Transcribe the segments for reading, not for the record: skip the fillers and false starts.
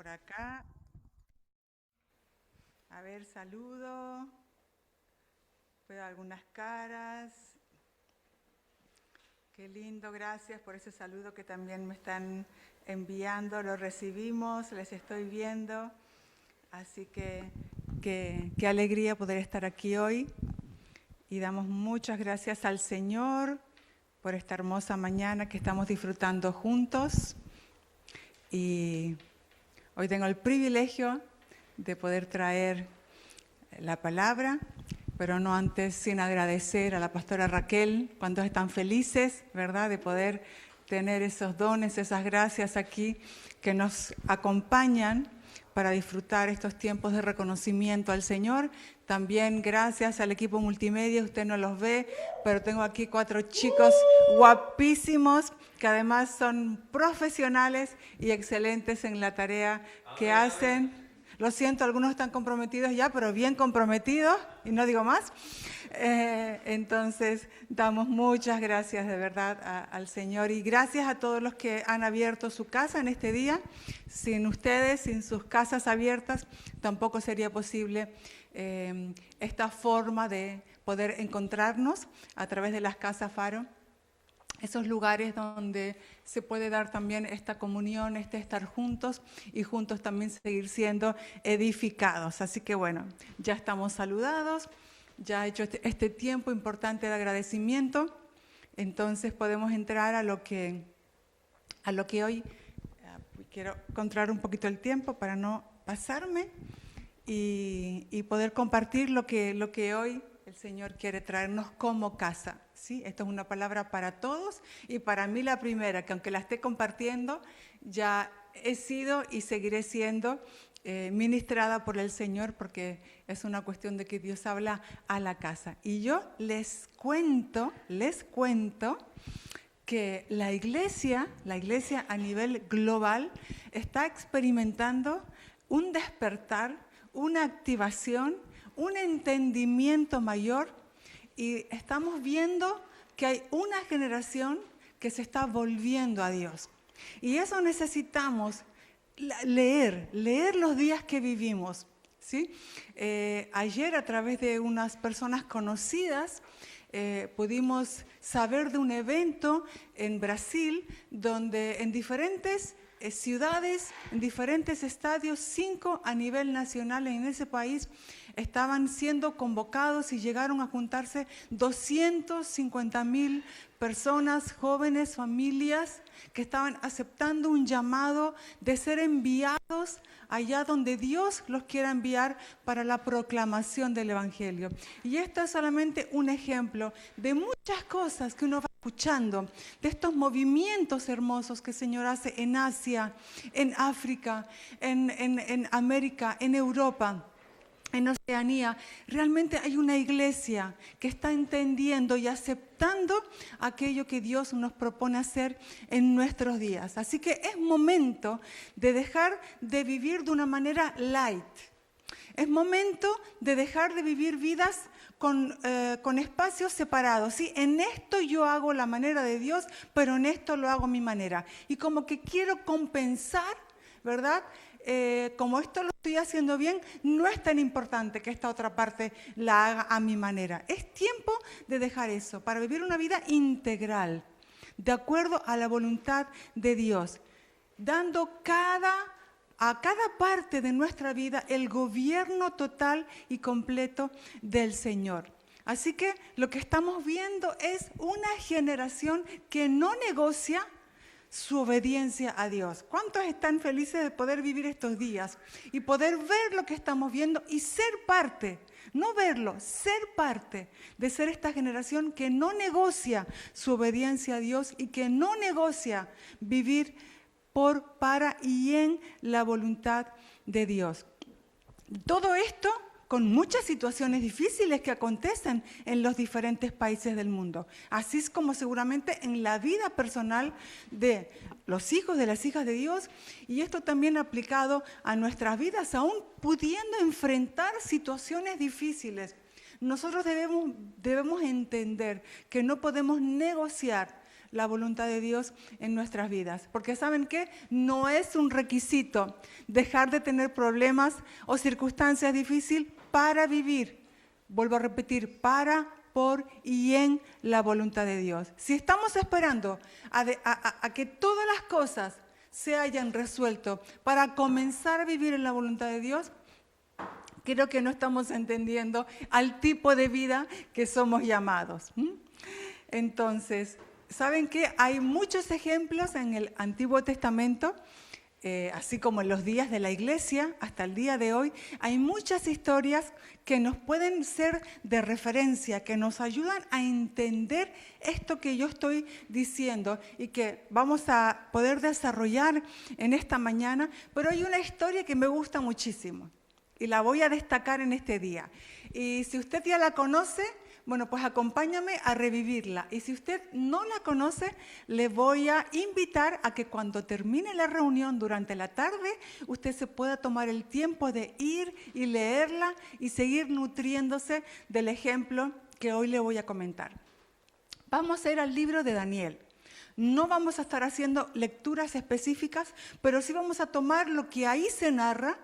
por acá. A ver, saludo. Veo algunas caras. Qué lindo, gracias por ese saludo que también me están enviando. Lo recibimos, les estoy viendo. Así que qué alegría poder estar aquí hoy. Y damos muchas gracias al Señor por esta hermosa mañana que estamos disfrutando juntos. Y hoy tengo el privilegio de poder traer la palabra, pero no antes sin agradecer a la pastora Raquel, cuando están felices, ¿verdad?, de poder tener esos dones, esas gracias aquí que nos acompañan para disfrutar estos tiempos de reconocimiento al Señor. También gracias al equipo multimedia, usted no los ve, pero tengo aquí 4 chicos guapísimos que además son profesionales y excelentes en la tarea que hacen. Lo siento, algunos están comprometidos ya, pero bien comprometidos, y no digo más. Entonces, damos muchas gracias de verdad al Señor y gracias a todos los que han abierto su casa en este día. Sin ustedes, sin sus casas abiertas, tampoco sería posible esta forma de poder encontrarnos a través de las casas Faro. Esos lugares donde se puede dar también esta comunión, estar juntos y juntos también seguir siendo edificados. Así que bueno, ya estamos saludados, ya he hecho este tiempo importante de agradecimiento, entonces podemos entrar a lo que hoy quiero controlar un poquito el tiempo para no pasarme y poder compartir lo que hoy el Señor quiere traernos como casa. ¿Sí? Esto es una palabra para todos y para mí la primera, que aunque la esté compartiendo, ya he sido y seguiré siendo ministrada por el Señor, porque es una cuestión de que Dios habla a la casa. Y yo les cuento que la iglesia a nivel global está experimentando un despertar, una activación, un entendimiento mayor. Y estamos viendo que hay una generación que se está volviendo a Dios. Y eso necesitamos leer los días que vivimos. ¿Sí? Ayer, a través de unas personas conocidas, pudimos saber de un evento en Brasil donde en diferentes ciudades, en diferentes estadios, 5 a nivel nacional en ese país, estaban siendo convocados y llegaron a juntarse 250,000 personas, jóvenes, familias, que estaban aceptando un llamado de ser enviados allá donde Dios los quiera enviar para la proclamación del Evangelio. Y esto es solamente un ejemplo de muchas cosas que uno va escuchando, de estos movimientos hermosos que el Señor hace en Asia, en África, en América, en Europa, en Oceanía. Realmente hay una iglesia que está entendiendo y aceptando aquello que Dios nos propone hacer en nuestros días. Así que es momento de dejar de vivir de una manera light. Es momento de dejar de vivir vidas con espacios separados. ¿Sí? En esto yo hago la manera de Dios, pero en esto lo hago a mi manera. Y como que quiero compensar, ¿verdad? Como esto lo estoy haciendo bien, no es tan importante que esta otra parte la haga a mi manera. Es tiempo de dejar eso para vivir una vida integral, de acuerdo a la voluntad de Dios, dando a cada parte de nuestra vida el gobierno total y completo del Señor. Así que lo que estamos viendo es una generación que no negocia su obediencia a Dios. ¿Cuántos están felices de poder vivir estos días y poder ver lo que estamos viendo y ser parte, no verlo, ser parte de ser esta generación que no negocia su obediencia a Dios y que no negocia vivir para y en la voluntad de Dios? Todo esto con muchas situaciones difíciles que acontecen en los diferentes países del mundo. Así es como seguramente en la vida personal de los hijos, de las hijas de Dios, y esto también aplicado a nuestras vidas, aún pudiendo enfrentar situaciones difíciles. Nosotros debemos entender que no podemos negociar la voluntad de Dios en nuestras vidas. Porque ¿saben qué? No es un requisito dejar de tener problemas o circunstancias difíciles para vivir. Vuelvo a repetir, para, por y en la voluntad de Dios. Si estamos esperando a que todas las cosas se hayan resuelto para comenzar a vivir en la voluntad de Dios, creo que no estamos entendiendo al tipo de vida que somos llamados. Entonces, ¿saben qué? Hay muchos ejemplos en el Antiguo Testamento, así como en los días de la iglesia, hasta el día de hoy, hay muchas historias que nos pueden ser de referencia, que nos ayudan a entender esto que yo estoy diciendo y que vamos a poder desarrollar en esta mañana. Pero hay una historia que me gusta muchísimo y la voy a destacar en este día. Y si usted ya la conoce, bueno, pues acompáñame a revivirla. Y si usted no la conoce, le voy a invitar a que cuando termine la reunión durante la tarde, usted se pueda tomar el tiempo de ir y leerla y seguir nutriéndose del ejemplo que hoy le voy a comentar. Vamos a ir al libro de Daniel. No vamos a estar haciendo lecturas específicas, pero sí vamos a tomar lo que ahí se narra,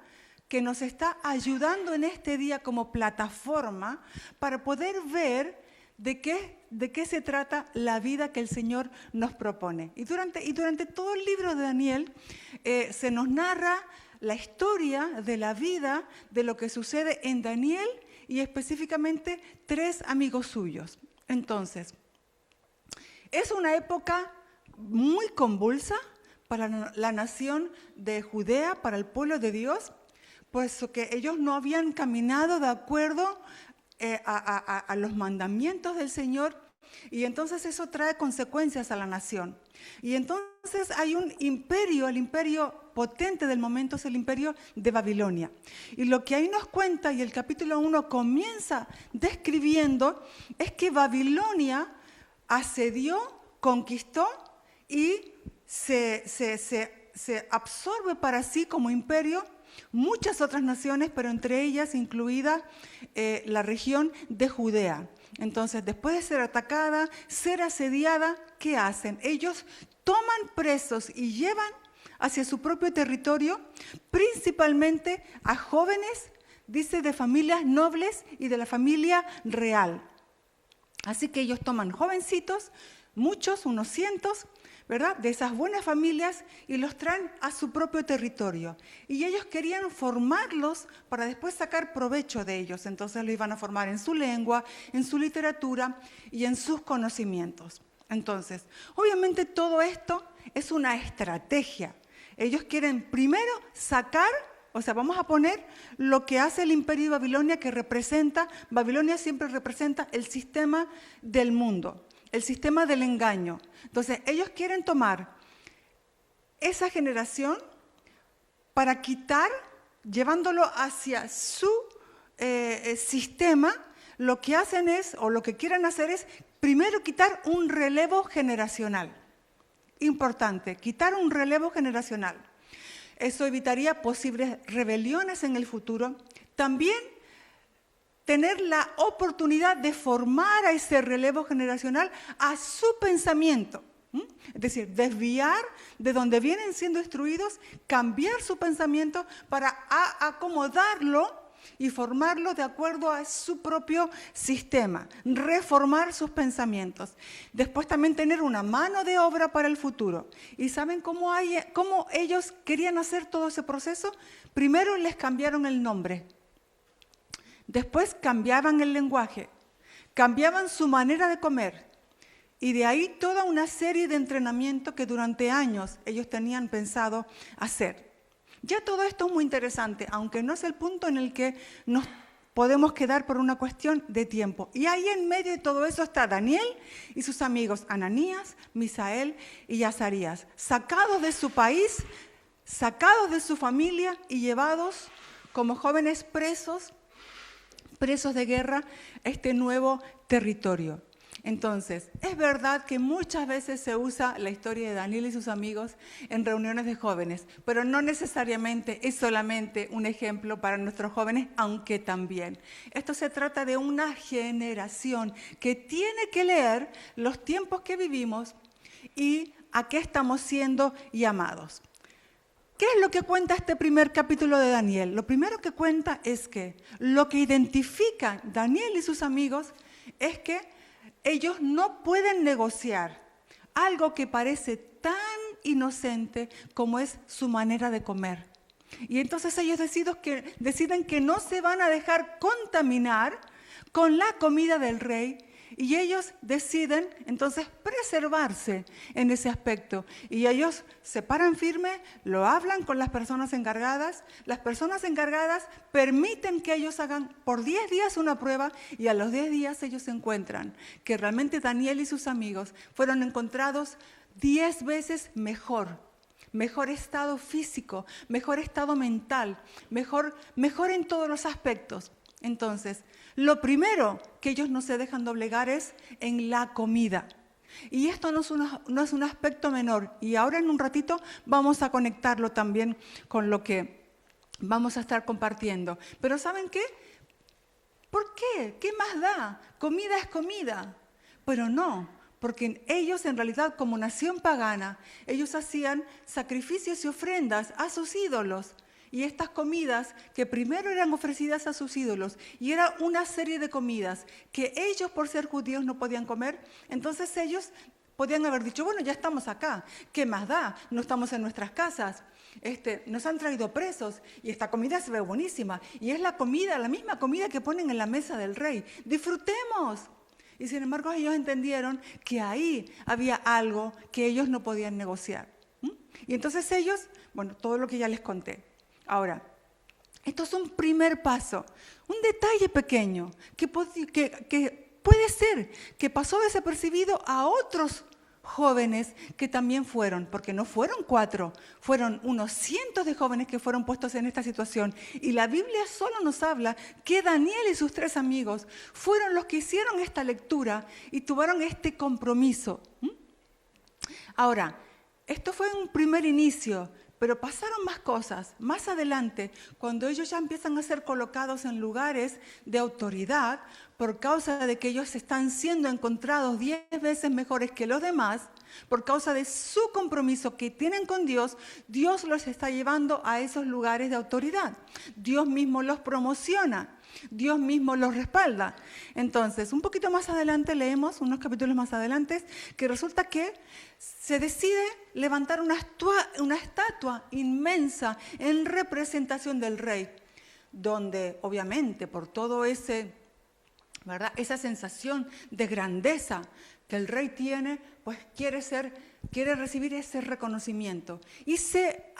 que nos está ayudando en este día como plataforma para poder ver de qué se trata la vida que el Señor nos propone. Y durante todo el libro de Daniel se nos narra la historia de la vida, de lo que sucede en Daniel y específicamente 3 amigos suyos. Entonces, es una época muy convulsa para la nación de Judea, para el pueblo de Dios, pues que ellos no habían caminado de acuerdo a los mandamientos del Señor, y entonces eso trae consecuencias a la nación. Y entonces hay un imperio, el imperio potente del momento es el imperio de Babilonia. Y lo que ahí nos cuenta, y el capítulo 1 comienza describiendo, es que Babilonia asedió, conquistó y se absorbe para sí como imperio muchas otras naciones, pero entre ellas incluida la región de Judea. Entonces, después de ser atacada, ser asediada, ¿qué hacen? Ellos toman presos y llevan hacia su propio territorio, principalmente a jóvenes, dice, de familias nobles y de la familia real. Así que ellos toman jovencitos, muchos, unos cientos, ¿verdad?, de esas buenas familias, y los traen a su propio territorio. Y ellos querían formarlos para después sacar provecho de ellos. Entonces los iban a formar en su lengua, en su literatura y en sus conocimientos. Entonces, obviamente todo esto es una estrategia. Ellos quieren primero sacar, o sea, vamos a poner lo que hace el imperio de Babilonia, que representa, Babilonia siempre representa el sistema del mundo, el sistema del engaño. Entonces, ellos quieren tomar esa generación para quitar, llevándolo hacia su sistema. Lo que hacen es, o lo que quieren hacer es, primero quitar un relevo generacional. Importante, quitar un relevo generacional. Eso evitaría posibles rebeliones en el futuro. También tener la oportunidad de formar a ese relevo generacional a su pensamiento. Es decir, desviar de donde vienen siendo instruidos, cambiar su pensamiento para acomodarlo y formarlo de acuerdo a su propio sistema, reformar sus pensamientos. Después también tener una mano de obra para el futuro. ¿Y saben cómo ellos querían hacer todo ese proceso? Primero les cambiaron el nombre. Después cambiaban el lenguaje, cambiaban su manera de comer, y de ahí toda una serie de entrenamiento que durante años ellos tenían pensado hacer. Ya todo esto es muy interesante, aunque no es el punto en el que nos podemos quedar por una cuestión de tiempo. Y ahí en medio de todo eso está Daniel y sus amigos Ananías, Misael y Azarías, sacados de su país, sacados de su familia y llevados como jóvenes presos de guerra a este nuevo territorio. Entonces, es verdad que muchas veces se usa la historia de Daniel y sus amigos en reuniones de jóvenes, pero no necesariamente es solamente un ejemplo para nuestros jóvenes, aunque también. Esto se trata de una generación que tiene que leer los tiempos que vivimos y a qué estamos siendo llamados. ¿Qué es lo que cuenta este primer capítulo de Daniel? Lo primero que cuenta es que lo que identifican Daniel y sus amigos es que ellos no pueden negociar algo que parece tan inocente como es su manera de comer. Y entonces ellos deciden que no se van a dejar contaminar con la comida del rey, y ellos deciden entonces preservarse en ese aspecto. Y ellos se paran firme, lo hablan con las personas encargadas. Las personas encargadas permiten que ellos hagan por 10 días una prueba, y a los 10 días ellos encuentran que realmente Daniel y sus amigos fueron encontrados 10 veces mejor estado físico, mejor estado mental, mejor en todos los aspectos. Entonces, lo primero que ellos no se dejan doblegar es en la comida. Y esto no es un aspecto menor. Y ahora en un ratito vamos a conectarlo también con lo que vamos a estar compartiendo. Pero ¿saben qué? ¿Por qué? ¿Qué más da? Comida es comida. Pero no, porque ellos en realidad, como nación pagana, ellos hacían sacrificios y ofrendas a sus ídolos. Y estas comidas que primero eran ofrecidas a sus ídolos, y era una serie de comidas que ellos, por ser judíos, no podían comer, entonces ellos podían haber dicho, bueno, ya estamos acá, ¿qué más da? No estamos en nuestras casas, nos han traído presos y esta comida se ve buenísima, y es la misma comida que ponen en la mesa del rey, disfrutemos. Y sin embargo ellos entendieron que ahí había algo que ellos no podían negociar. Y entonces ellos, bueno, todo lo que ya les conté. Ahora, esto es un primer paso, un detalle pequeño que puede ser que pasó desapercibido a otros jóvenes que también fueron, porque no fueron 4, fueron unos cientos de jóvenes que fueron puestos en esta situación. Y la Biblia solo nos habla que Daniel y sus 3 amigos fueron los que hicieron esta lectura y tuvieron este compromiso. Ahora, esto fue un primer inicio, pero pasaron más cosas. Más adelante, cuando ellos ya empiezan a ser colocados en lugares de autoridad, por causa de que ellos están siendo encontrados 10 veces mejores que los demás, por causa de su compromiso que tienen con Dios, Dios los está llevando a esos lugares de autoridad. Dios mismo los promociona, Dios mismo los respalda. Entonces, un poquito más adelante leemos, unos capítulos más adelante, que resulta que se decide levantar una estatua inmensa en representación del rey, donde obviamente por todo ¿verdad? Esa sensación de grandeza que el rey tiene, pues quiere recibir ese reconocimiento. Y se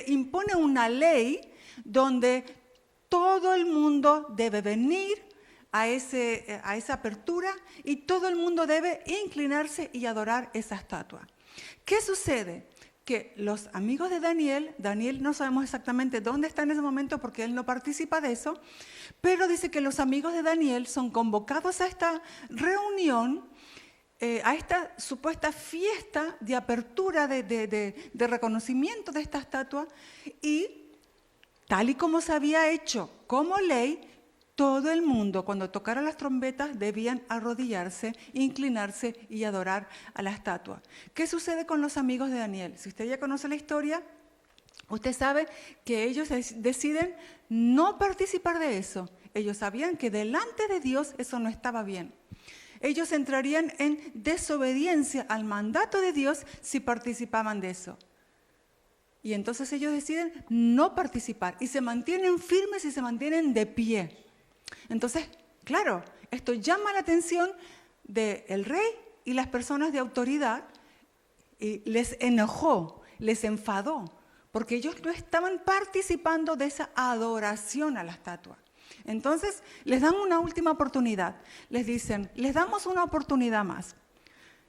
impone una ley donde todo el mundo debe venir a esa apertura y todo el mundo debe inclinarse y adorar esa estatua. ¿Qué sucede? Que los amigos de Daniel no sabemos exactamente dónde está en ese momento porque él no participa de eso, pero dice que los amigos de Daniel son convocados a esta reunión, a esta supuesta fiesta de apertura, de reconocimiento de esta estatua, y tal y como se había hecho como ley, todo el mundo, cuando tocaran las trompetas, debían arrodillarse, inclinarse y adorar a la estatua. ¿Qué sucede con los amigos de Daniel? Si usted ya conoce la historia, usted sabe que ellos deciden no participar de eso. Ellos sabían que delante de Dios eso no estaba bien. Ellos entrarían en desobediencia al mandato de Dios si participaban de eso. Y entonces ellos deciden no participar y se mantienen firmes y se mantienen de pie. Entonces, claro, esto llama la atención del rey y las personas de autoridad, y les enojó, les enfadó, porque ellos no estaban participando de esa adoración a la estatua. Entonces, les dan una última oportunidad. Les dicen, les damos una oportunidad más.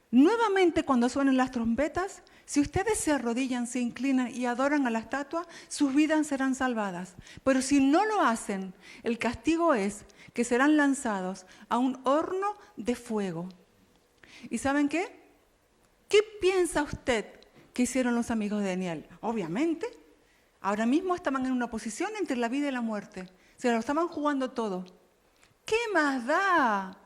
Nuevamente, cuando suenen las trompetas, si ustedes se arrodillan, se inclinan y adoran a la estatua, sus vidas serán salvadas. Pero si no lo hacen, el castigo es que serán lanzados a un horno de fuego. ¿Y saben qué? ¿Qué piensa usted que hicieron los amigos de Daniel? Obviamente, ahora mismo estaban en una posición entre la vida y la muerte. Se lo estaban jugando todo. ¿Qué más da?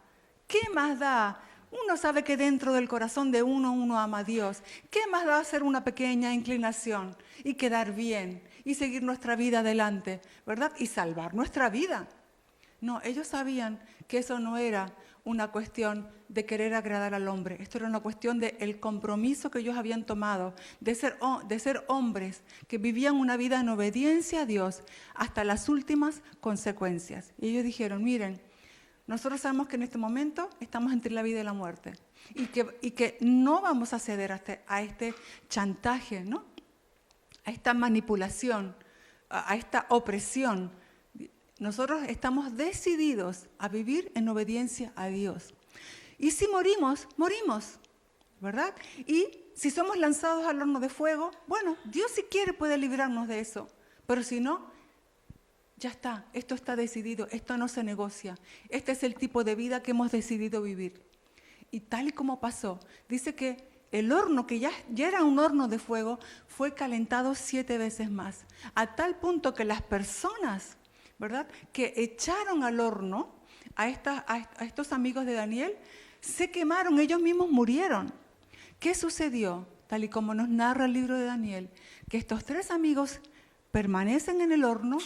¿Qué más da? Uno sabe que dentro del corazón de uno ama a Dios. ¿Qué más da hacer una pequeña inclinación y quedar bien y seguir nuestra vida adelante, ¿verdad? Y salvar nuestra vida. No, ellos sabían que eso no era una cuestión de querer agradar al hombre. Esto era una cuestión del compromiso que ellos habían tomado, de ser hombres que vivían una vida en obediencia a Dios hasta las últimas consecuencias. Y ellos dijeron, miren, nosotros sabemos que en este momento estamos entre la vida y la muerte y que no vamos a ceder a este chantaje, ¿no? A esta manipulación, a esta opresión. Nosotros estamos decididos a vivir en obediencia a Dios. Y si morimos, morimos, ¿verdad? Y si somos lanzados al horno de fuego, bueno, Dios si quiere puede librarnos de eso, pero si no, ya está, esto está decidido, esto no se negocia. Este es el tipo de vida que hemos decidido vivir. Y tal y como pasó, dice que el horno, que ya era un horno de fuego, fue calentado 7 veces más, a tal punto que las personas, ¿verdad?, que echaron al horno a estos amigos de Daniel, se quemaron, ellos mismos murieron. ¿Qué sucedió? Tal y como nos narra el libro de Daniel, que estos 3 amigos permanecen en el horno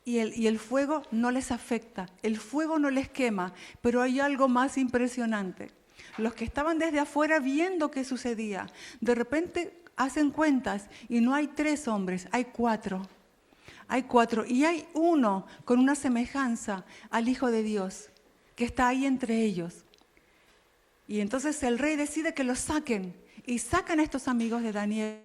y el fuego no les afecta, el fuego no les quema, pero hay algo más impresionante. Los que estaban desde afuera viendo qué sucedía, de repente hacen cuentas y no hay 3 hombres, hay 4. Hay 4 y hay uno con una semejanza al Hijo de Dios, que está ahí entre ellos. Y entonces el rey decide que los saquen y sacan a estos amigos de Daniel.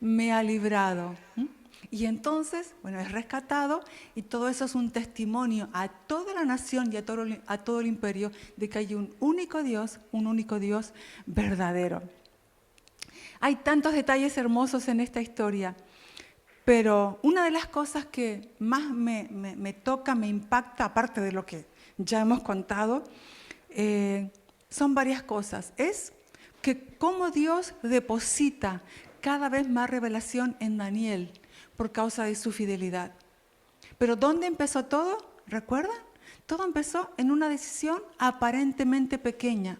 me ha librado. Y entonces, bueno, es rescatado y todo eso es un testimonio a toda la nación y a todo el imperio de que hay un único Dios verdadero. Hay tantos detalles hermosos en esta historia, pero una de las cosas que más me toca, me impacta, aparte de lo que ya hemos contado, son varias cosas. Es que cómo Dios deposita cada vez más revelación en Daniel por causa de su fidelidad. Pero ¿dónde empezó todo? ¿Recuerdan? Todo empezó en una decisión aparentemente pequeña,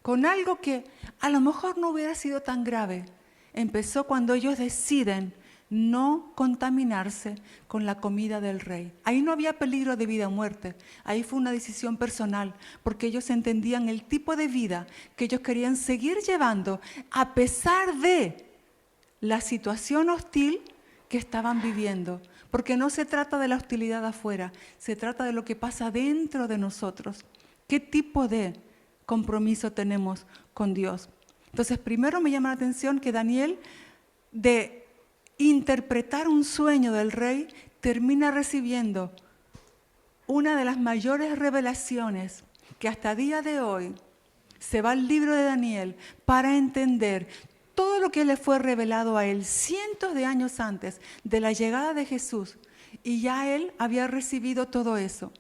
con algo que a lo mejor no hubiera sido tan grave. Empezó cuando ellos deciden no contaminarse con la comida del rey. Ahí no había peligro de vida o muerte, ahí fue una decisión personal, porque ellos entendían el tipo de vida que ellos querían seguir llevando a pesar de la situación hostil que estaban viviendo, porque no se trata de la hostilidad afuera, se trata de lo que pasa dentro de nosotros. ¿Qué tipo de compromiso tenemos con Dios? Entonces, primero me llama la atención que Daniel, de interpretar un sueño del rey, termina recibiendo una de las mayores revelaciones que hasta día de hoy se va al libro de Daniel para entender todo lo que le fue revelado a él cientos de años antes de la llegada de Jesús, y ya él había recibido todo eso.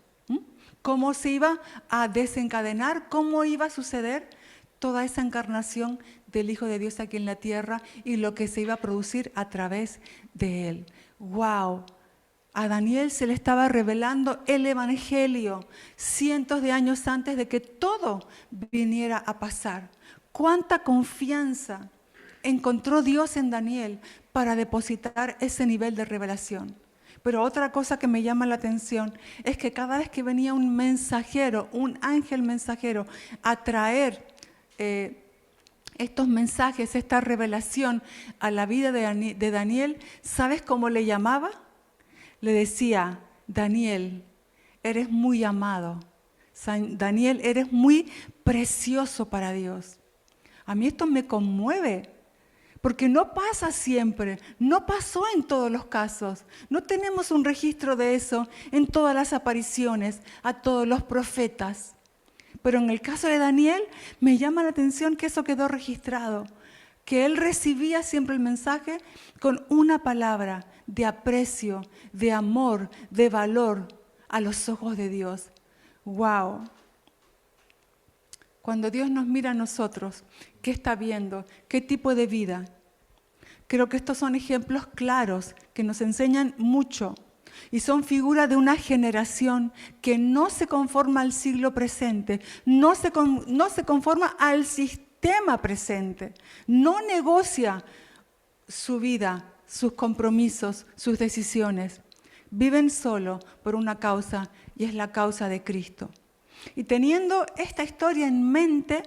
Cómo se iba a desencadenar, cómo iba a suceder toda esa encarnación del Hijo de Dios aquí en la tierra y lo que se iba a producir a través de él. ¡Wow! A Daniel se le estaba revelando el Evangelio cientos de años antes de que todo viniera a pasar. ¡Cuánta confianza encontró Dios en Daniel para depositar ese nivel de revelación! Pero otra cosa que me llama la atención es que cada vez que venía un mensajero, un ángel mensajero, a traer estos mensajes, esta revelación a la vida de Daniel, ¿sabes cómo le llamaba? Le decía: Daniel, eres muy amado. Daniel, eres muy precioso para Dios. A mí esto me conmueve, porque no pasa siempre, no pasó en todos los casos. No tenemos un registro de eso en todas las apariciones a todos los profetas. Pero en el caso de Daniel me llama la atención que eso quedó registrado, que él recibía siempre el mensaje con una palabra de aprecio, de amor, de valor a los ojos de Dios. ¡Wow! Cuando Dios nos mira a nosotros, ¿qué está viendo? ¿Qué tipo de vida? Creo que estos son ejemplos claros que nos enseñan mucho y son figura de una generación que no se conforma al siglo presente, no se conforma al sistema presente, no negocia su vida, sus compromisos, sus decisiones. Viven solo por una causa, y es la causa de Cristo. Y teniendo esta historia en mente,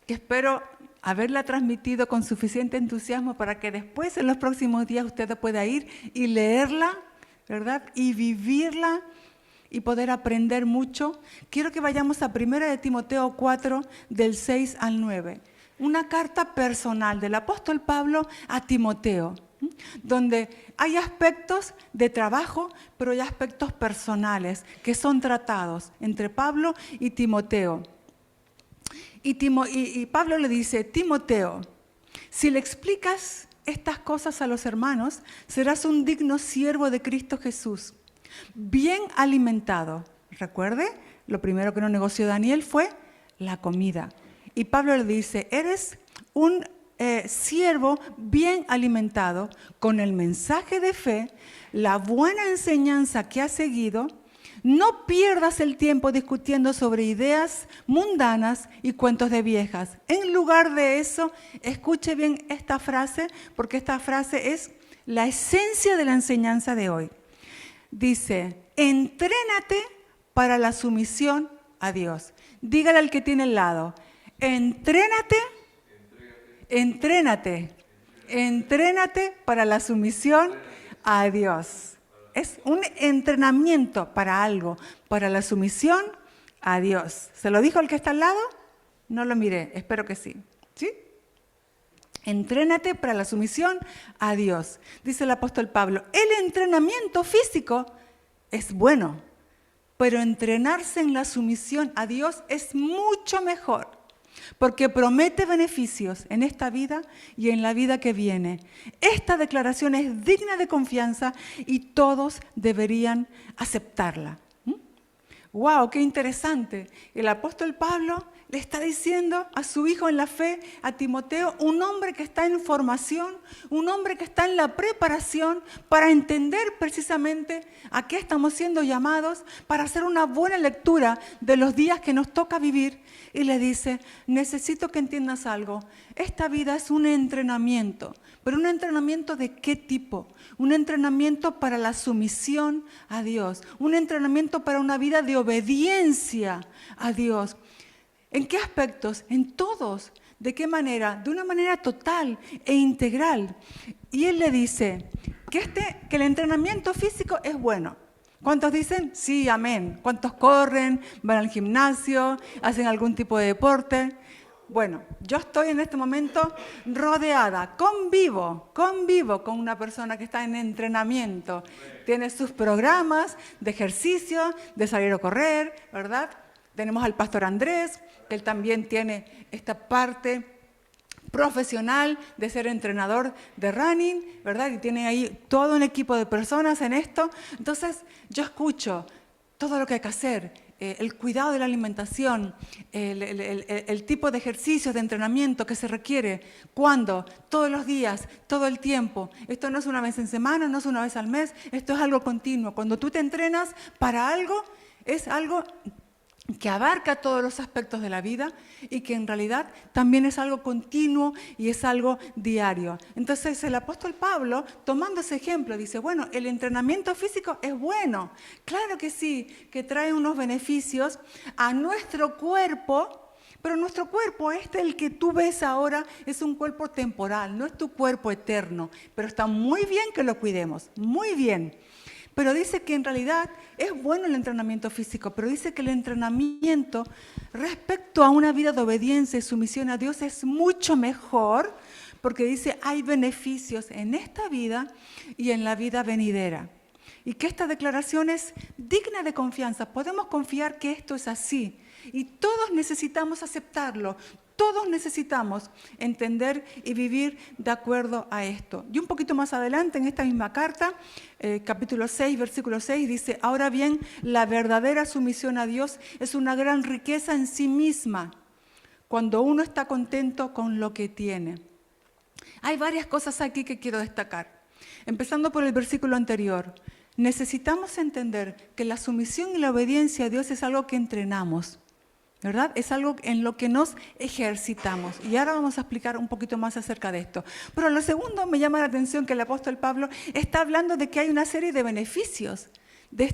que espero haberla transmitido con suficiente entusiasmo para que después, en los próximos días, usted pueda ir y leerla, ¿verdad? Y vivirla y poder aprender mucho. Quiero que vayamos a 1 de Timoteo 4, del 6 al 9. Una carta personal del apóstol Pablo a Timoteo, donde hay aspectos de trabajo, pero hay aspectos personales que son tratados entre Pablo y Timoteo. Y Pablo le dice: Timoteo, si le explicas estas cosas a los hermanos, serás un digno siervo de Cristo Jesús, bien alimentado. Recuerde, lo primero que no negoció Daniel fue la comida. Y Pablo le dice: eres un siervo bien alimentado con el mensaje de fe, la buena enseñanza que has seguido. No pierdas el tiempo discutiendo sobre ideas mundanas y cuentos de viejas. En lugar de eso, escuche bien esta frase, porque esta frase es la esencia de la enseñanza de hoy. Dice: entrénate para la sumisión a Dios. Dígale al que tiene al lado: entrénate para la sumisión a Dios. Es un entrenamiento para algo, para la sumisión a Dios. ¿Se lo dijo el que está al lado? No lo miré, espero que sí. ¿Sí? Entrénate para la sumisión a Dios. Dice el apóstol Pablo, el entrenamiento físico es bueno, pero entrenarse en la sumisión a Dios es mucho mejor, porque promete beneficios en esta vida y en la vida que viene. Esta declaración es digna de confianza y todos deberían aceptarla. ¡Wow! ¡Qué interesante! El apóstol Pablo le está diciendo a su hijo en la fe, a Timoteo, un hombre que está en formación, un hombre que está en la preparación para entender precisamente a qué estamos siendo llamados, para hacer una buena lectura de los días que nos toca vivir. Y le dice, necesito que entiendas algo. Esta vida es un entrenamiento, pero un entrenamiento ¿de qué tipo? Un entrenamiento para la sumisión a Dios, un entrenamiento para una vida de obediencia a Dios. ¿En qué aspectos? En todos. ¿De qué manera? De una manera total e integral. Y él le dice que el entrenamiento físico es bueno. ¿Cuántos dicen? Sí, amén. ¿Cuántos corren, van al gimnasio, hacen algún tipo de deporte? Bueno, yo estoy en este momento rodeada, convivo con una persona que está en entrenamiento. Tiene sus programas de ejercicio, de salir a correr, ¿verdad? Tenemos al pastor Andrés, que él también tiene esta parte profesional de ser entrenador de running, ¿verdad? Y tiene ahí todo un equipo de personas en esto. Entonces, yo escucho todo lo que hay que hacer, el cuidado de la alimentación, el tipo de ejercicios de entrenamiento que se requiere, cuándo, todos los días, todo el tiempo. Esto no es una vez en semana, no es una vez al mes, esto es algo continuo. Cuando tú te entrenas para algo, es algo que abarca todos los aspectos de la vida y que en realidad también es algo continuo y es algo diario. Entonces el apóstol Pablo, tomando ese ejemplo, dice, bueno, el entrenamiento físico es bueno. Claro que sí, que trae unos beneficios a nuestro cuerpo, pero nuestro cuerpo, el que tú ves ahora, es un cuerpo temporal, no es tu cuerpo eterno, pero está muy bien que lo cuidemos, muy bien. Pero dice que en realidad es bueno el entrenamiento físico, pero dice que el entrenamiento respecto a una vida de obediencia y sumisión a Dios es mucho mejor, porque dice hay beneficios en esta vida y en la vida venidera. Y que esta declaración es digna de confianza. Podemos confiar que esto es así y todos necesitamos aceptarlo. Todos necesitamos entender y vivir de acuerdo a esto. Y un poquito más adelante, en esta misma carta, capítulo 6, versículo 6, dice, ahora bien, la verdadera sumisión a Dios es una gran riqueza en sí misma, cuando uno está contento con lo que tiene. Hay varias cosas aquí que quiero destacar. Empezando por el versículo anterior, necesitamos entender que la sumisión y la obediencia a Dios es algo que entrenamos, ¿verdad? Es algo en lo que nos ejercitamos. Y ahora vamos a explicar un poquito más acerca de esto. Pero lo segundo, me llama la atención que el apóstol Pablo está hablando de que hay una serie de beneficios de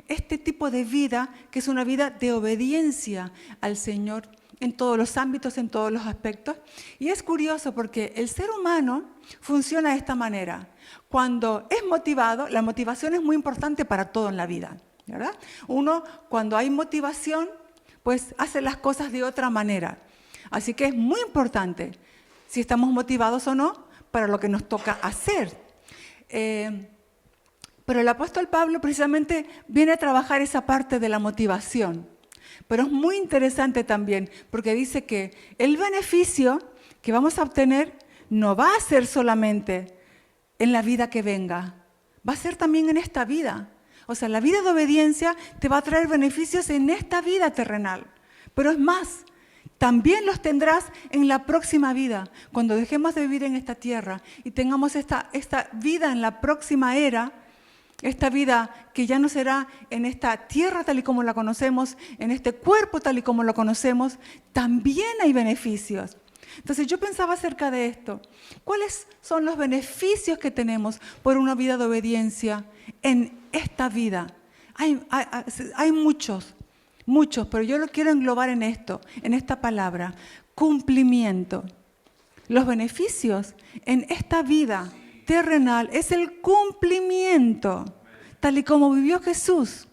este tipo de vida, que es una vida de obediencia al Señor en todos los ámbitos, en todos los aspectos. Y es curioso porque el ser humano funciona de esta manera. Cuando es motivado, la motivación es muy importante para todo en la vida, ¿verdad? Uno, cuando hay motivación, pues hace las cosas de otra manera. Así que es muy importante si estamos motivados o no para lo que nos toca hacer. Pero el apóstol Pablo precisamente viene a trabajar esa parte de la motivación. Pero es muy interesante también porque dice que el beneficio que vamos a obtener no va a ser solamente en la vida que venga, va a ser también en esta vida. O sea, la vida de obediencia te va a traer beneficios en esta vida terrenal. Pero es más, también los tendrás en la próxima vida. Cuando dejemos de vivir en esta tierra y tengamos esta vida en la próxima era, esta vida que ya no será en esta tierra tal y como la conocemos, en este cuerpo tal y como lo conocemos, también hay beneficios. Entonces yo pensaba acerca de esto. ¿Cuáles son los beneficios que tenemos por una vida de obediencia en esta vida? Hay muchos, pero yo lo quiero englobar en esto, en esta palabra, cumplimiento. Los beneficios en esta vida terrenal es el cumplimiento, tal y como vivió Jesús.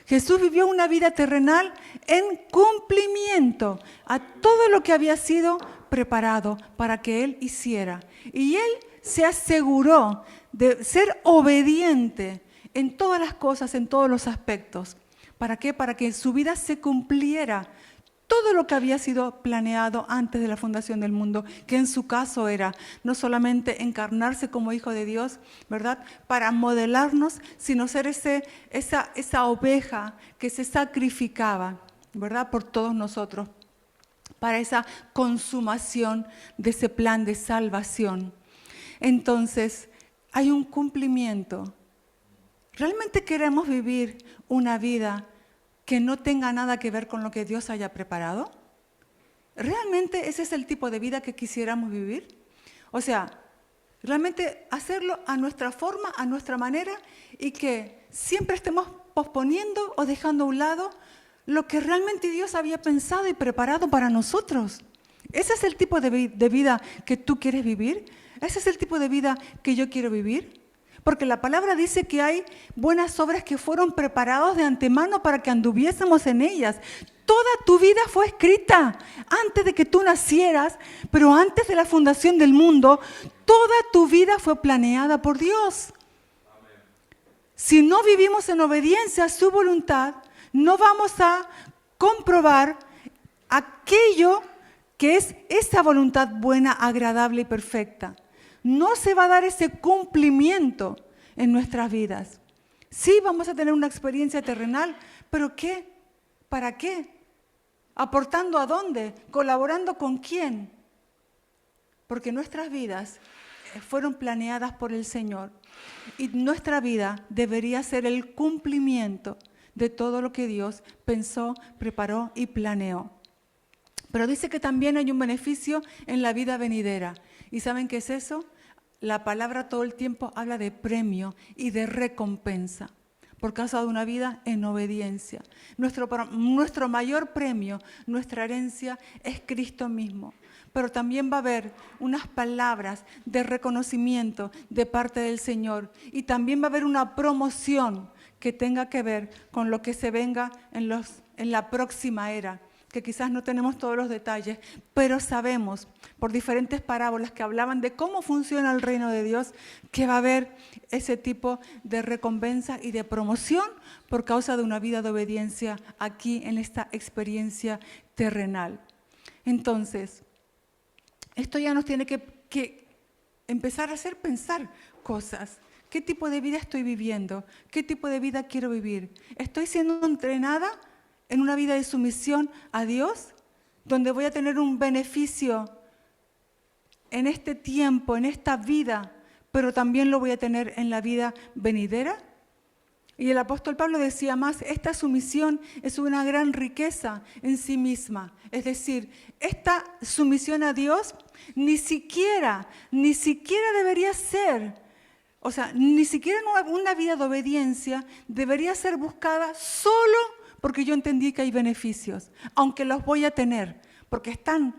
Jesús vivió una vida terrenal en cumplimiento a todo lo que había sido preparado para que Él hiciera. Y Él se aseguró de ser obediente en todas las cosas, en todos los aspectos. ¿Para qué? Para que en su vida se cumpliera todo lo que había sido planeado antes de la fundación del mundo, que en su caso era no solamente encarnarse como hijo de Dios, ¿verdad?, para modelarnos, sino ser esa oveja que se sacrificaba, ¿verdad?, por todos nosotros, para esa consumación de ese plan de salvación. Entonces, hay un cumplimiento. ¿Realmente queremos vivir una vida que no tenga nada que ver con lo que Dios haya preparado? ¿Realmente ese es el tipo de vida que quisiéramos vivir? O sea, realmente hacerlo a nuestra forma, a nuestra manera, y que siempre estemos posponiendo o dejando a un lado lo que realmente Dios había pensado y preparado para nosotros. ¿Ese es el tipo de vida que tú quieres vivir? ¿Ese es el tipo de vida que yo quiero vivir? Porque la palabra dice que hay buenas obras que fueron preparadas de antemano para que anduviésemos en ellas. Toda tu vida fue escrita antes de que tú nacieras, pero antes de la fundación del mundo, toda tu vida fue planeada por Dios. Si no vivimos en obediencia a su voluntad, no vamos a comprobar aquello que es esa voluntad buena, agradable y perfecta. No se va a dar ese cumplimiento en nuestras vidas. Sí, vamos a tener una experiencia terrenal, pero ¿qué? ¿Para qué? ¿Aportando a dónde? ¿Colaborando con quién? Porque nuestras vidas fueron planeadas por el Señor y nuestra vida debería ser el cumplimiento de todo lo que Dios pensó, preparó y planeó. Pero dice que también hay un beneficio en la vida venidera. ¿Y saben qué es eso? La palabra todo el tiempo habla de premio y de recompensa por causa de una vida en obediencia. Nuestro mayor premio, nuestra herencia es Cristo mismo. Pero también va a haber unas palabras de reconocimiento de parte del Señor. Y también va a haber una promoción que tenga que ver con lo que se venga en la próxima era, que quizás no tenemos todos los detalles, pero sabemos por diferentes parábolas que hablaban de cómo funciona el reino de Dios, que va a haber ese tipo de recompensa y de promoción por causa de una vida de obediencia aquí en esta experiencia terrenal. Entonces, esto ya nos tiene que empezar a hacer pensar cosas. ¿Qué tipo de vida estoy viviendo? ¿Qué tipo de vida quiero vivir? ¿Estoy siendo entrenada en una vida de sumisión a Dios, donde voy a tener un beneficio en este tiempo, en esta vida, pero también lo voy a tener en la vida venidera? Y el apóstol Pablo decía más, esta sumisión es una gran riqueza en sí misma. Es decir, esta sumisión a Dios ni siquiera debería ser, o sea, ni siquiera una vida de obediencia debería ser buscada solo porque yo entendí que hay beneficios, aunque los voy a tener, porque están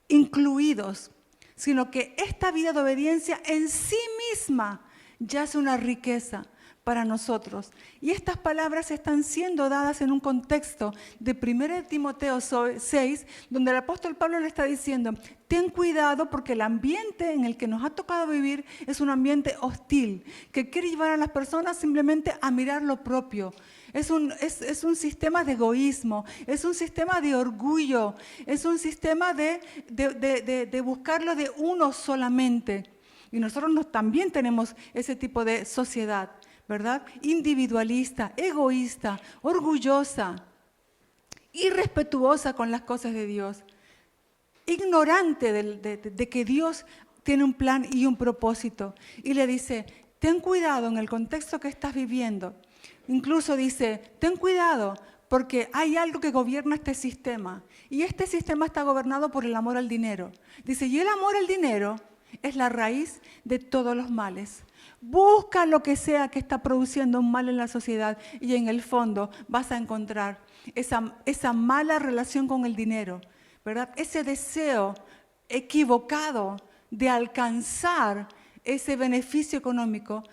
incluidos, sino que esta vida de obediencia en sí misma ya es una riqueza para nosotros. Y estas palabras están siendo dadas en un contexto de 1 Timoteo 6, donde el apóstol Pablo le está diciendo, ten cuidado porque el ambiente en el que nos ha tocado vivir es un ambiente hostil, que quiere llevar a las personas simplemente a mirar lo propio. Es un sistema de egoísmo, es un sistema de orgullo, es un sistema de buscarlo de uno solamente. Y nosotros también tenemos ese tipo de sociedad, ¿verdad? Individualista, egoísta, orgullosa, irrespetuosa con las cosas de Dios, ignorante de que Dios tiene un plan y un propósito. Y le dice, ten cuidado en el contexto que estás viviendo. Incluso dice, ten cuidado porque hay algo que gobierna este sistema. Y este sistema está gobernado por el amor al dinero. Dice, y el amor al dinero es la raíz de todos los males. Busca lo que sea que está produciendo un mal en la sociedad y en el fondo vas a encontrar esa mala relación con el dinero, ¿verdad? Ese deseo equivocado de alcanzar ese beneficio económico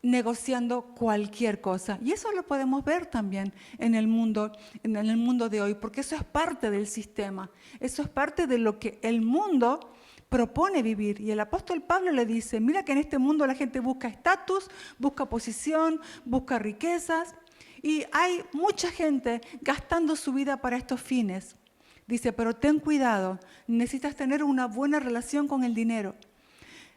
negociando cualquier cosa. Y eso lo podemos ver también en el mundo de hoy, porque eso es parte del sistema, eso es parte de lo que el mundo propone vivir. Y el apóstol Pablo le dice, mira que en este mundo la gente busca estatus, busca posición, busca riquezas, y hay mucha gente gastando su vida para estos fines. Dice, pero ten cuidado, necesitas tener una buena relación con el dinero.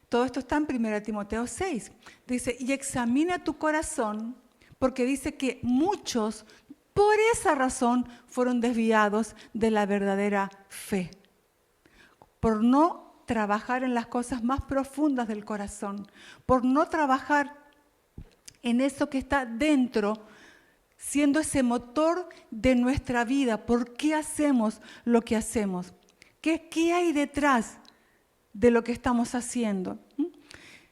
Todo esto está en 1 Timoteo 6. Dice, y examina tu corazón, porque dice que muchos por esa razón fueron desviados de la verdadera fe. Por no trabajar en las cosas más profundas del corazón, por no trabajar en eso que está dentro, siendo ese motor de nuestra vida. ¿Por qué hacemos lo que hacemos? ¿Qué hay detrás de lo que estamos haciendo?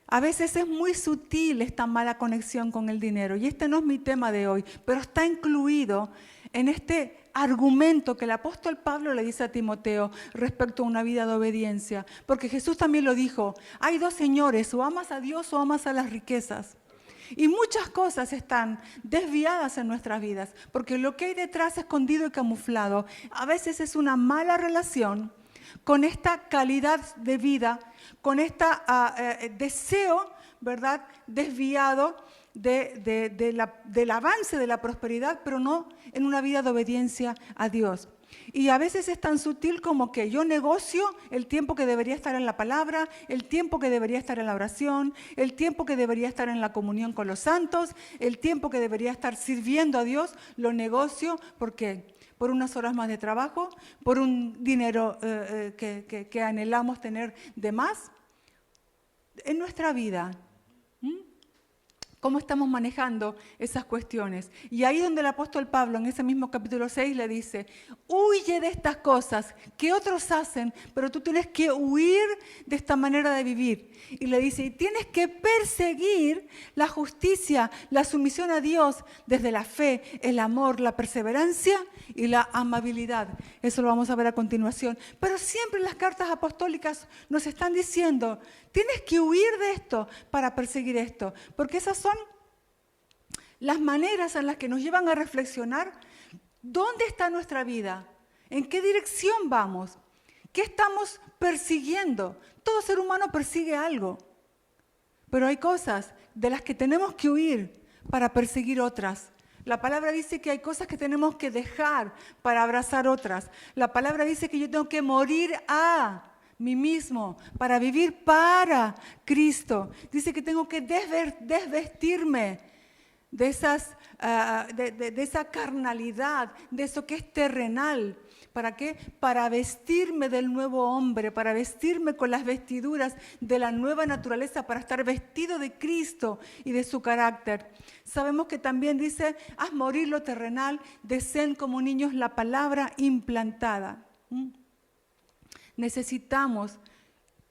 A veces es muy sutil esta mala conexión con el dinero, y este no es mi tema de hoy, pero está incluido en este argumento que el apóstol Pablo le dice a Timoteo respecto a una vida de obediencia, porque Jesús también lo dijo, hay dos señores, o amas a Dios o amas a las riquezas. Y muchas cosas están desviadas en nuestras vidas, porque lo que hay detrás escondido y camuflado, a veces es una mala relación con esta calidad de vida, con este deseo, ¿verdad?, desviado del avance de la prosperidad, pero no en una vida de obediencia a Dios. Y a veces es tan sutil como que yo negocio el tiempo que debería estar en la palabra, el tiempo que debería estar en la oración, el tiempo que debería estar en la comunión con los santos, el tiempo que debería estar sirviendo a Dios, lo negocio. ¿Por qué? Por unas horas más de trabajo, por un dinero que anhelamos tener de más. En nuestra vida, ¿cómo estamos manejando esas cuestiones? Y ahí donde el apóstol Pablo, en ese mismo capítulo 6, le dice, huye de estas cosas que otros hacen, pero tú tienes que huir de esta manera de vivir. Y le dice, y tienes que perseguir la justicia, la sumisión a Dios desde la fe, el amor, la perseverancia y la amabilidad. Eso lo vamos a ver a continuación. Pero siempre las cartas apostólicas nos están diciendo, tienes que huir de esto para perseguir esto, porque esas son las maneras en las que nos llevan a reflexionar dónde está nuestra vida, en qué dirección vamos, qué estamos persiguiendo. Todo ser humano persigue algo, pero hay cosas de las que tenemos que huir para perseguir otras. La palabra dice que hay cosas que tenemos que dejar para abrazar otras. La palabra dice que yo tengo que morir a mí mismo para vivir para Cristo. Dice que tengo que desvestirme de esa carnalidad, de eso que es terrenal. ¿Para qué? Para vestirme del nuevo hombre, para vestirme con las vestiduras de la nueva naturaleza, para estar vestido de Cristo y de su carácter. Sabemos que también dice, haz morir lo terrenal, deseen como niños la palabra implantada. Necesitamos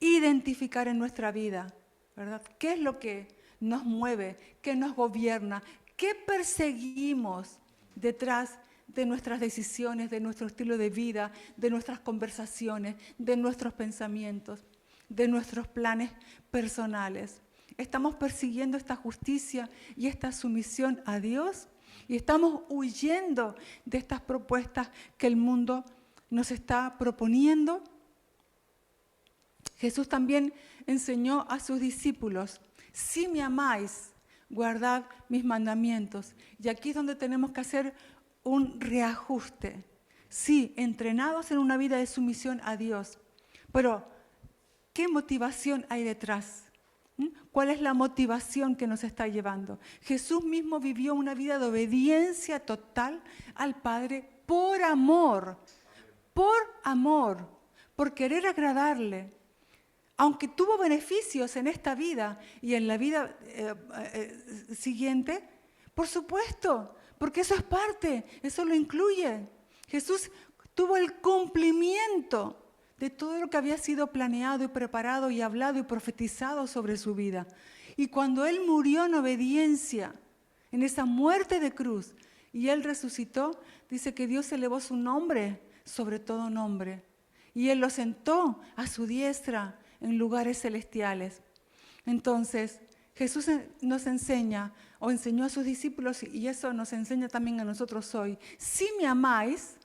identificar en nuestra vida, ¿verdad? ¿Qué es lo que nos mueve? ¿Qué nos gobierna? ¿Qué perseguimos detrás de nuestras decisiones, de nuestro estilo de vida, de nuestras conversaciones, de nuestros pensamientos, de nuestros planes personales? ¿Estamos persiguiendo esta justicia y esta sumisión a Dios? ¿Y estamos huyendo de estas propuestas que el mundo nos está proponiendo? Jesús también enseñó a sus discípulos, si me amáis, guardad mis mandamientos. Y aquí es donde tenemos que hacer un reajuste. Sí, entrenados en una vida de sumisión a Dios, pero ¿qué motivación hay detrás? ¿Cuál es la motivación que nos está llevando? Jesús mismo vivió una vida de obediencia total al Padre por amor, por querer agradarle. Aunque tuvo beneficios en esta vida y en la vida siguiente, por supuesto, porque eso es parte, eso lo incluye. Jesús tuvo el cumplimiento de todo lo que había sido planeado y preparado y hablado y profetizado sobre su vida. Y cuando Él murió en obediencia, en esa muerte de cruz, y Él resucitó, dice que Dios elevó su nombre sobre todo nombre. Y Él lo sentó a su diestra en lugares celestiales. Entonces, Jesús nos enseña o enseñó a sus discípulos y eso nos enseña también a nosotros hoy. Si me amáis,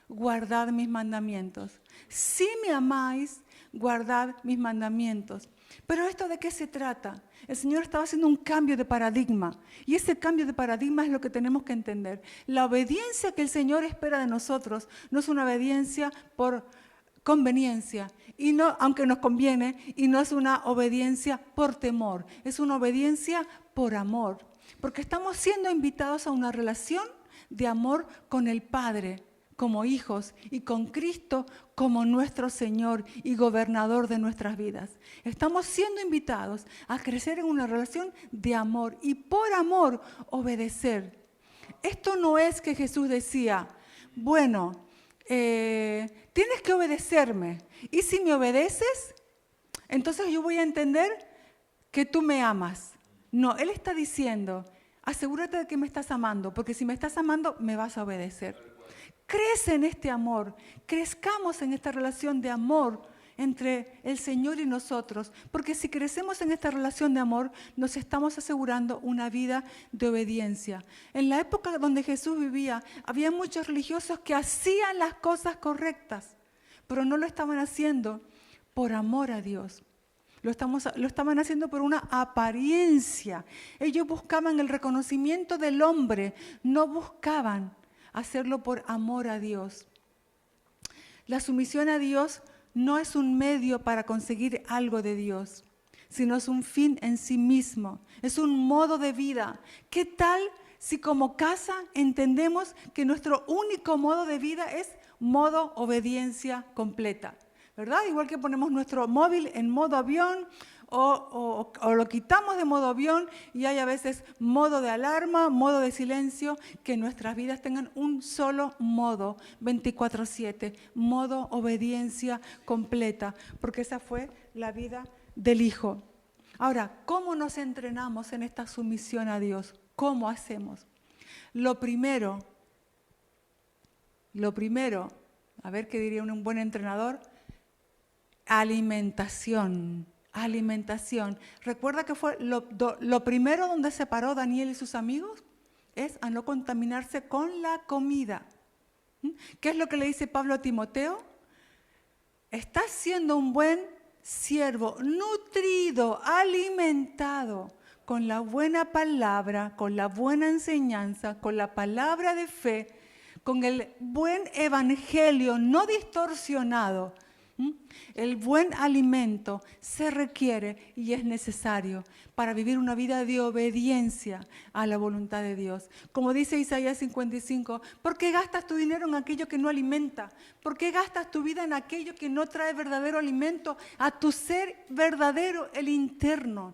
guardad mis mandamientos. Si me amáis, guardad mis mandamientos. Pero ¿esto de qué se trata? El Señor estaba haciendo un cambio de paradigma y ese cambio de paradigma es lo que tenemos que entender. La obediencia que el Señor espera de nosotros no es una obediencia por conveniencia, y no, aunque nos conviene, y no es una obediencia por temor, es una obediencia por amor, porque estamos siendo invitados a una relación de amor con el Padre, como hijos, y con Cristo como nuestro Señor y gobernador de nuestras vidas. Estamos siendo invitados a crecer en una relación de amor y por amor obedecer. Esto no es que Jesús decía, bueno, tienes que obedecerme. Y si me obedeces, entonces yo voy a entender que tú me amas. No, Él está diciendo, asegúrate de que me estás amando, porque si me estás amando, me vas a obedecer. Crece en este amor, crezcamos en esta relación de amor entre el Señor y nosotros, porque si crecemos en esta relación de amor, nos estamos asegurando una vida de obediencia. En la época donde Jesús vivía, había muchos religiosos que hacían las cosas correctas, pero no lo estaban haciendo por amor a Dios. Lo estaban haciendo por una apariencia. Ellos buscaban el reconocimiento del hombre, no buscaban hacerlo por amor a Dios. La sumisión a Dios no es un medio para conseguir algo de Dios, sino es un fin en sí mismo, es un modo de vida. ¿Qué tal si como casa entendemos que nuestro único modo de vida es modo obediencia completa? ¿Verdad? Igual que ponemos nuestro móvil en modo avión o lo quitamos de modo avión y hay a veces modo de alarma, modo de silencio, que nuestras vidas tengan un solo modo, 24/7, modo obediencia completa, porque esa fue la vida del Hijo. Ahora, ¿cómo nos entrenamos en esta sumisión a Dios? ¿Cómo hacemos? Lo primero, a ver qué diría un buen entrenador, alimentación. Recuerda que fue lo primero donde se paró Daniel y sus amigos es a no contaminarse con la comida. ¿Qué es lo que le dice Pablo a Timoteo? Estás siendo un buen siervo, nutrido, alimentado con la buena palabra, con la buena enseñanza, con la palabra de fe, con el buen evangelio no distorsionado. El buen alimento se requiere y es necesario para vivir una vida de obediencia a la voluntad de Dios. Como dice Isaías 55, ¿por qué gastas tu dinero en aquello que no alimenta? ¿Por qué gastas tu vida en aquello que no trae verdadero alimento a tu ser verdadero, el interno?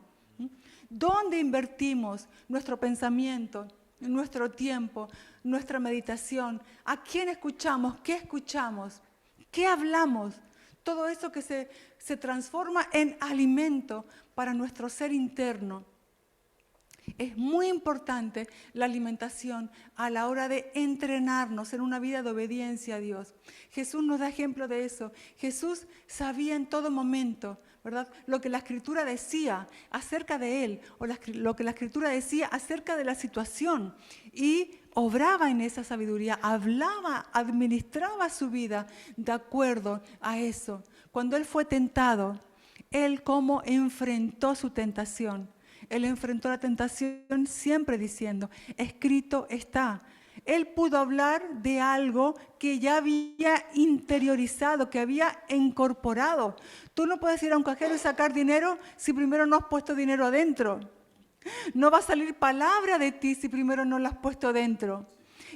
¿Dónde invertimos nuestro pensamiento, nuestro tiempo, nuestra meditación? ¿A quién escuchamos? ¿Qué escuchamos? ¿Qué hablamos? Todo eso que se transforma en alimento para nuestro ser interno. Es muy importante la alimentación a la hora de entrenarnos en una vida de obediencia a Dios. Jesús nos da ejemplo de eso. Jesús sabía en todo momento, ¿verdad?, lo que la Escritura decía acerca de Él, o lo que la Escritura decía acerca de la situación. Y obraba en esa sabiduría, hablaba, administraba su vida de acuerdo a eso. Cuando Él fue tentado, Él cómo enfrentó su tentación. Él enfrentó la tentación siempre diciendo, escrito está. Él pudo hablar de algo que ya había interiorizado, que había incorporado. Tú no puedes ir a un cajero y sacar dinero si primero no has puesto dinero adentro. No va a salir palabra de ti si primero no la has puesto dentro.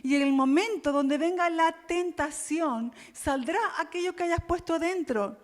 Y en el momento donde venga la tentación, saldrá aquello que hayas puesto dentro.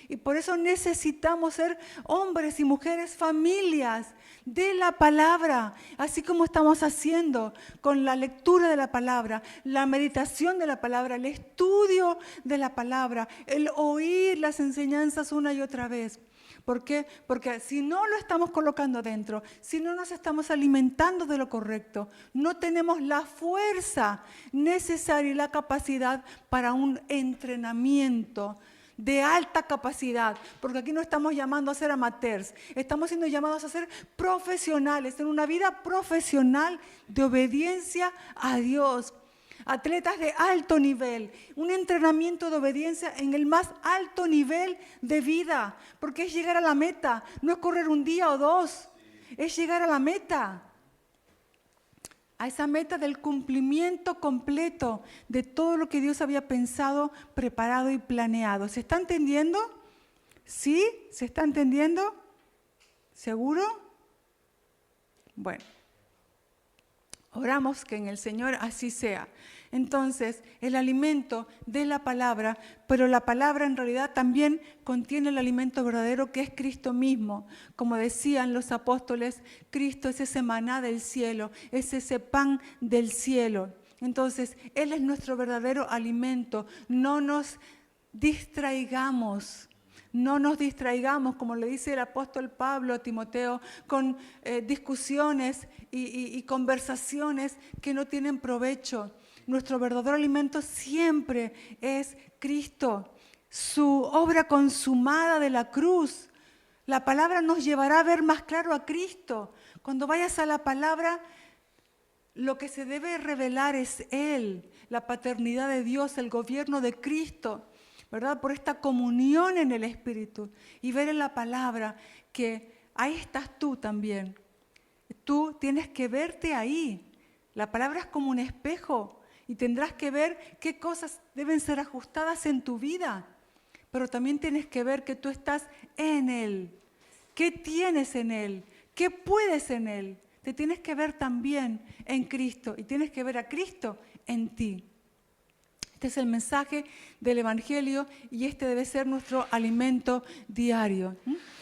Y por eso necesitamos ser hombres y mujeres, familias de la palabra, así como estamos haciendo con la lectura de la palabra, la meditación de la palabra, el estudio de la palabra, el oír las enseñanzas una y otra vez. ¿Por qué? Porque si no lo estamos colocando dentro, si no nos estamos alimentando de lo correcto, no tenemos la fuerza necesaria y la capacidad para un entrenamiento de alta capacidad, porque aquí no estamos llamando a ser amateurs, estamos siendo llamados a ser profesionales, en una vida profesional de obediencia a Dios. Atletas de alto nivel, un entrenamiento de obediencia en el más alto nivel de vida, porque es llegar a la meta, no es correr un día o dos, es llegar a la meta. A esa meta del cumplimiento completo de todo lo que Dios había pensado, preparado y planeado. ¿Se está entendiendo? ¿Sí? ¿Se está entendiendo? ¿Seguro? Bueno, oramos que en el Señor así sea. Entonces, el alimento de la palabra, pero la palabra en realidad también contiene el alimento verdadero que es Cristo mismo. Como decían los apóstoles, Cristo es ese maná del cielo, es ese pan del cielo. Entonces, Él es nuestro verdadero alimento. No nos distraigamos. No nos distraigamos, como le dice el apóstol Pablo a Timoteo, con discusiones y conversaciones que no tienen provecho. Nuestro verdadero alimento siempre es Cristo, su obra consumada de la cruz. La palabra nos llevará a ver más claro a Cristo. Cuando vayas a la palabra, lo que se debe revelar es Él, la paternidad de Dios, el gobierno de Cristo, ¿verdad? Por esta comunión en el Espíritu y ver en la palabra que ahí estás tú también. Tú tienes que verte ahí. La palabra es como un espejo y tendrás que ver qué cosas deben ser ajustadas en tu vida. Pero también tienes que ver que tú estás en Él. ¿Qué tienes en Él? ¿Qué puedes en Él? Te tienes que ver también en Cristo y tienes que ver a Cristo en ti. Este es el mensaje del Evangelio y este debe ser nuestro alimento diario.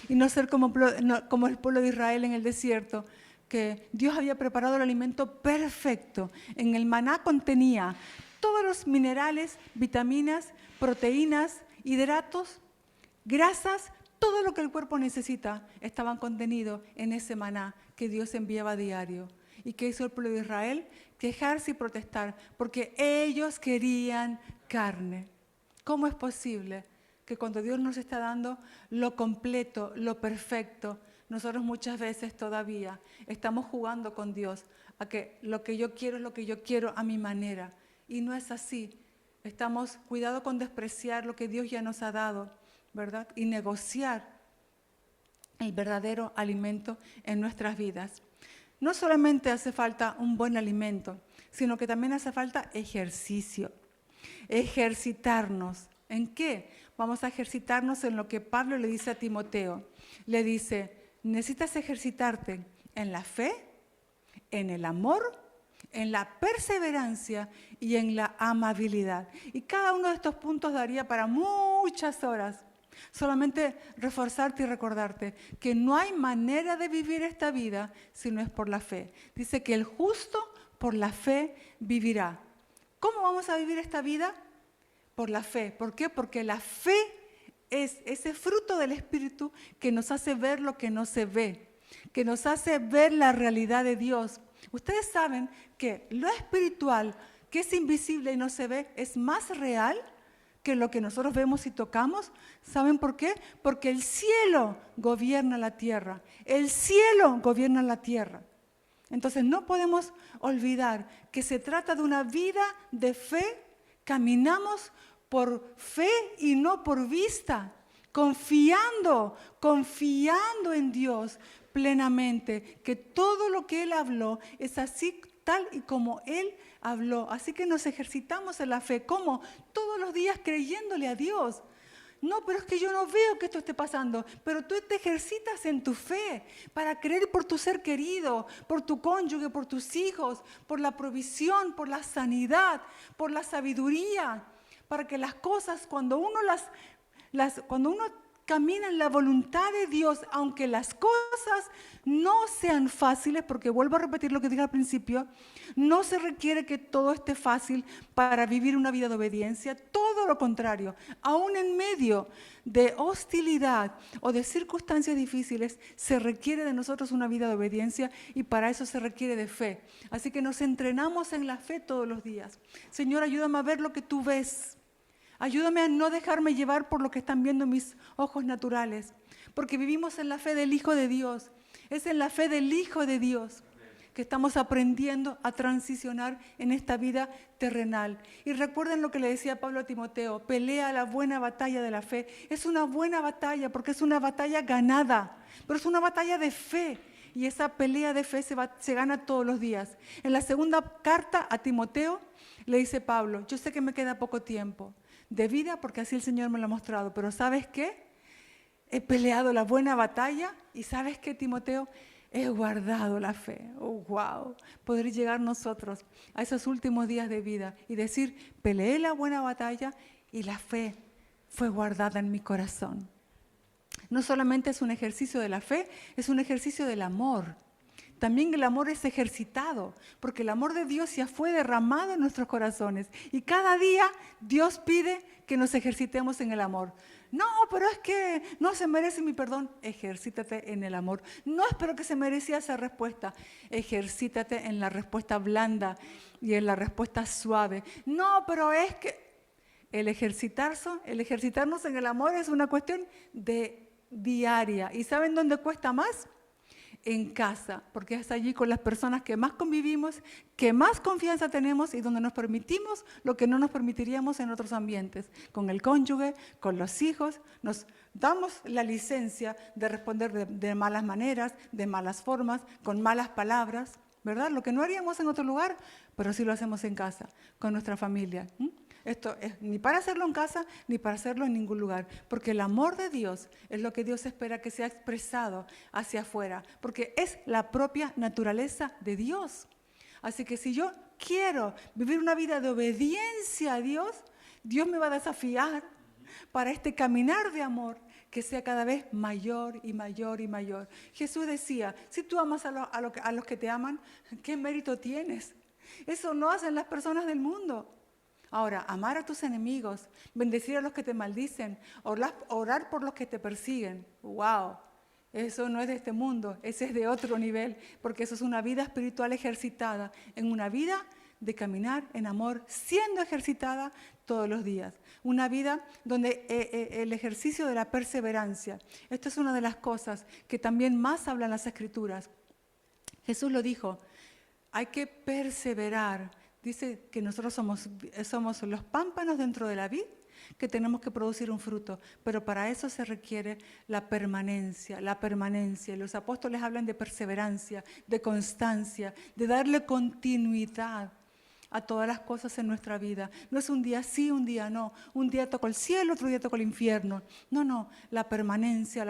Y no ser como el pueblo de Israel en el desierto, que Dios había preparado el alimento perfecto. En el maná contenía todos los minerales, vitaminas, proteínas, hidratos, grasas, todo lo que el cuerpo necesita estaban contenidos en ese maná que Dios enviaba a diario. ¿Y qué hizo el pueblo de Israel? Quejarse y protestar, porque ellos querían carne. ¿Cómo es posible que cuando Dios nos está dando lo completo, lo perfecto, nosotros muchas veces todavía estamos jugando con Dios a que lo que yo quiero es lo que yo quiero a mi manera? Y no es así. Estamos cuidado con despreciar lo que Dios ya nos ha dado, ¿verdad? Y negociar el verdadero alimento en nuestras vidas. No solamente hace falta un buen alimento, sino que también hace falta ejercicio. Ejercitarnos. ¿En qué? Vamos a ejercitarnos en lo que Pablo le dice a Timoteo. Le dice, necesitas ejercitarte en la fe, en el amor, en la perseverancia y en la amabilidad. Y cada uno de estos puntos daría para muchas horas. Solamente reforzarte y recordarte que no hay manera de vivir esta vida si no es por la fe. Dice que el justo por la fe vivirá. ¿Cómo vamos a vivir esta vida? Por la fe. ¿Por qué? Porque la fe es ese fruto del Espíritu que nos hace ver lo que no se ve, que nos hace ver la realidad de Dios. Ustedes saben que lo espiritual, que es invisible y no se ve, es más real que lo que nosotros vemos y tocamos. ¿Saben por qué? Porque el cielo gobierna la tierra. El cielo gobierna la tierra. Entonces no podemos olvidar que se trata de una vida de fe. Caminamos por fe y no por vista. Confiando en Dios plenamente, que todo lo que Él habló es así tal y como Él habló. Así que nos ejercitamos en la fe. ¿Cómo? Todos los días creyéndole a Dios. No, pero es que yo no veo que esto esté pasando. Pero tú te ejercitas en tu fe para creer por tu ser querido, por tu cónyuge, por tus hijos, por la provisión, por la sanidad, por la sabiduría, para que las cosas, cuando uno camina en la voluntad de Dios, aunque las cosas no sean fáciles, porque vuelvo a repetir lo que dije al principio, no se requiere que todo esté fácil para vivir una vida de obediencia, todo lo contrario, aún en medio de hostilidad o de circunstancias difíciles, se requiere de nosotros una vida de obediencia y para eso se requiere de fe. Así que nos entrenamos en la fe todos los días. Señor, ayúdame a ver lo que tú ves. Ayúdame a no dejarme llevar por lo que están viendo mis ojos naturales, porque vivimos en la fe del Hijo de Dios. Es en la fe del Hijo de Dios que estamos aprendiendo a transicionar en esta vida terrenal. Y recuerden lo que le decía Pablo a Timoteo: pelea la buena batalla de la fe. Es una buena batalla porque es una batalla ganada, pero es una batalla de fe. Y esa pelea de fe se gana todos los días. En la segunda carta a Timoteo le dice Pablo: yo sé que me queda poco tiempo de vida porque así el Señor me lo ha mostrado, pero ¿sabes qué? He peleado la buena batalla y ¿sabes qué, Timoteo? He guardado la fe. Oh, wow. Poder llegar nosotros a esos últimos días de vida y decir: peleé la buena batalla y la fe fue guardada en mi corazón. No solamente es un ejercicio de la fe, es un ejercicio del amor. También el amor es ejercitado, porque el amor de Dios ya fue derramado en nuestros corazones. Y cada día Dios pide que nos ejercitemos en el amor. No, pero es que no se merece mi perdón. Ejercítate en el amor. No espero que se merecía esa respuesta. Ejercítate en la respuesta blanda y en la respuesta suave. No, pero es que el ejercitarnos en el amor es una cuestión diaria. ¿Y saben dónde cuesta más? En casa, porque es allí con las personas que más convivimos, que más confianza tenemos y donde nos permitimos lo que no nos permitiríamos en otros ambientes. Con el cónyuge, con los hijos, nos damos la licencia de responder de malas maneras, de malas formas, con malas palabras, ¿verdad? Lo que no haríamos en otro lugar, pero sí lo hacemos en casa, con nuestra familia. Esto es ni para hacerlo en casa, ni para hacerlo en ningún lugar, porque el amor de Dios es lo que Dios espera que sea expresado hacia afuera, porque es la propia naturaleza de Dios. Así que si yo quiero vivir una vida de obediencia a Dios, Dios me va a desafiar para este caminar de amor que sea cada vez mayor y mayor y mayor. Jesús decía: si tú amas a los que te aman, ¿qué mérito tienes? Eso no hacen las personas del mundo. Ahora, amar a tus enemigos, bendecir a los que te maldicen, orar por los que te persiguen. ¡Wow! Eso no es de este mundo, ese es de otro nivel, porque eso es una vida espiritual ejercitada, en una vida de caminar en amor, siendo ejercitada todos los días. Una vida donde el ejercicio de la perseverancia. Esto es una de las cosas que también más hablan las Escrituras. Jesús lo dijo: hay que perseverar. Dice que nosotros somos los pámpanos dentro de la vid, que tenemos que producir un fruto, pero para eso se requiere la permanencia. Los apóstoles hablan de perseverancia, de constancia, de darle continuidad a todas las cosas en nuestra vida. No es un día sí, un día no, un día toco el cielo, otro día toco el infierno. No, la permanencia.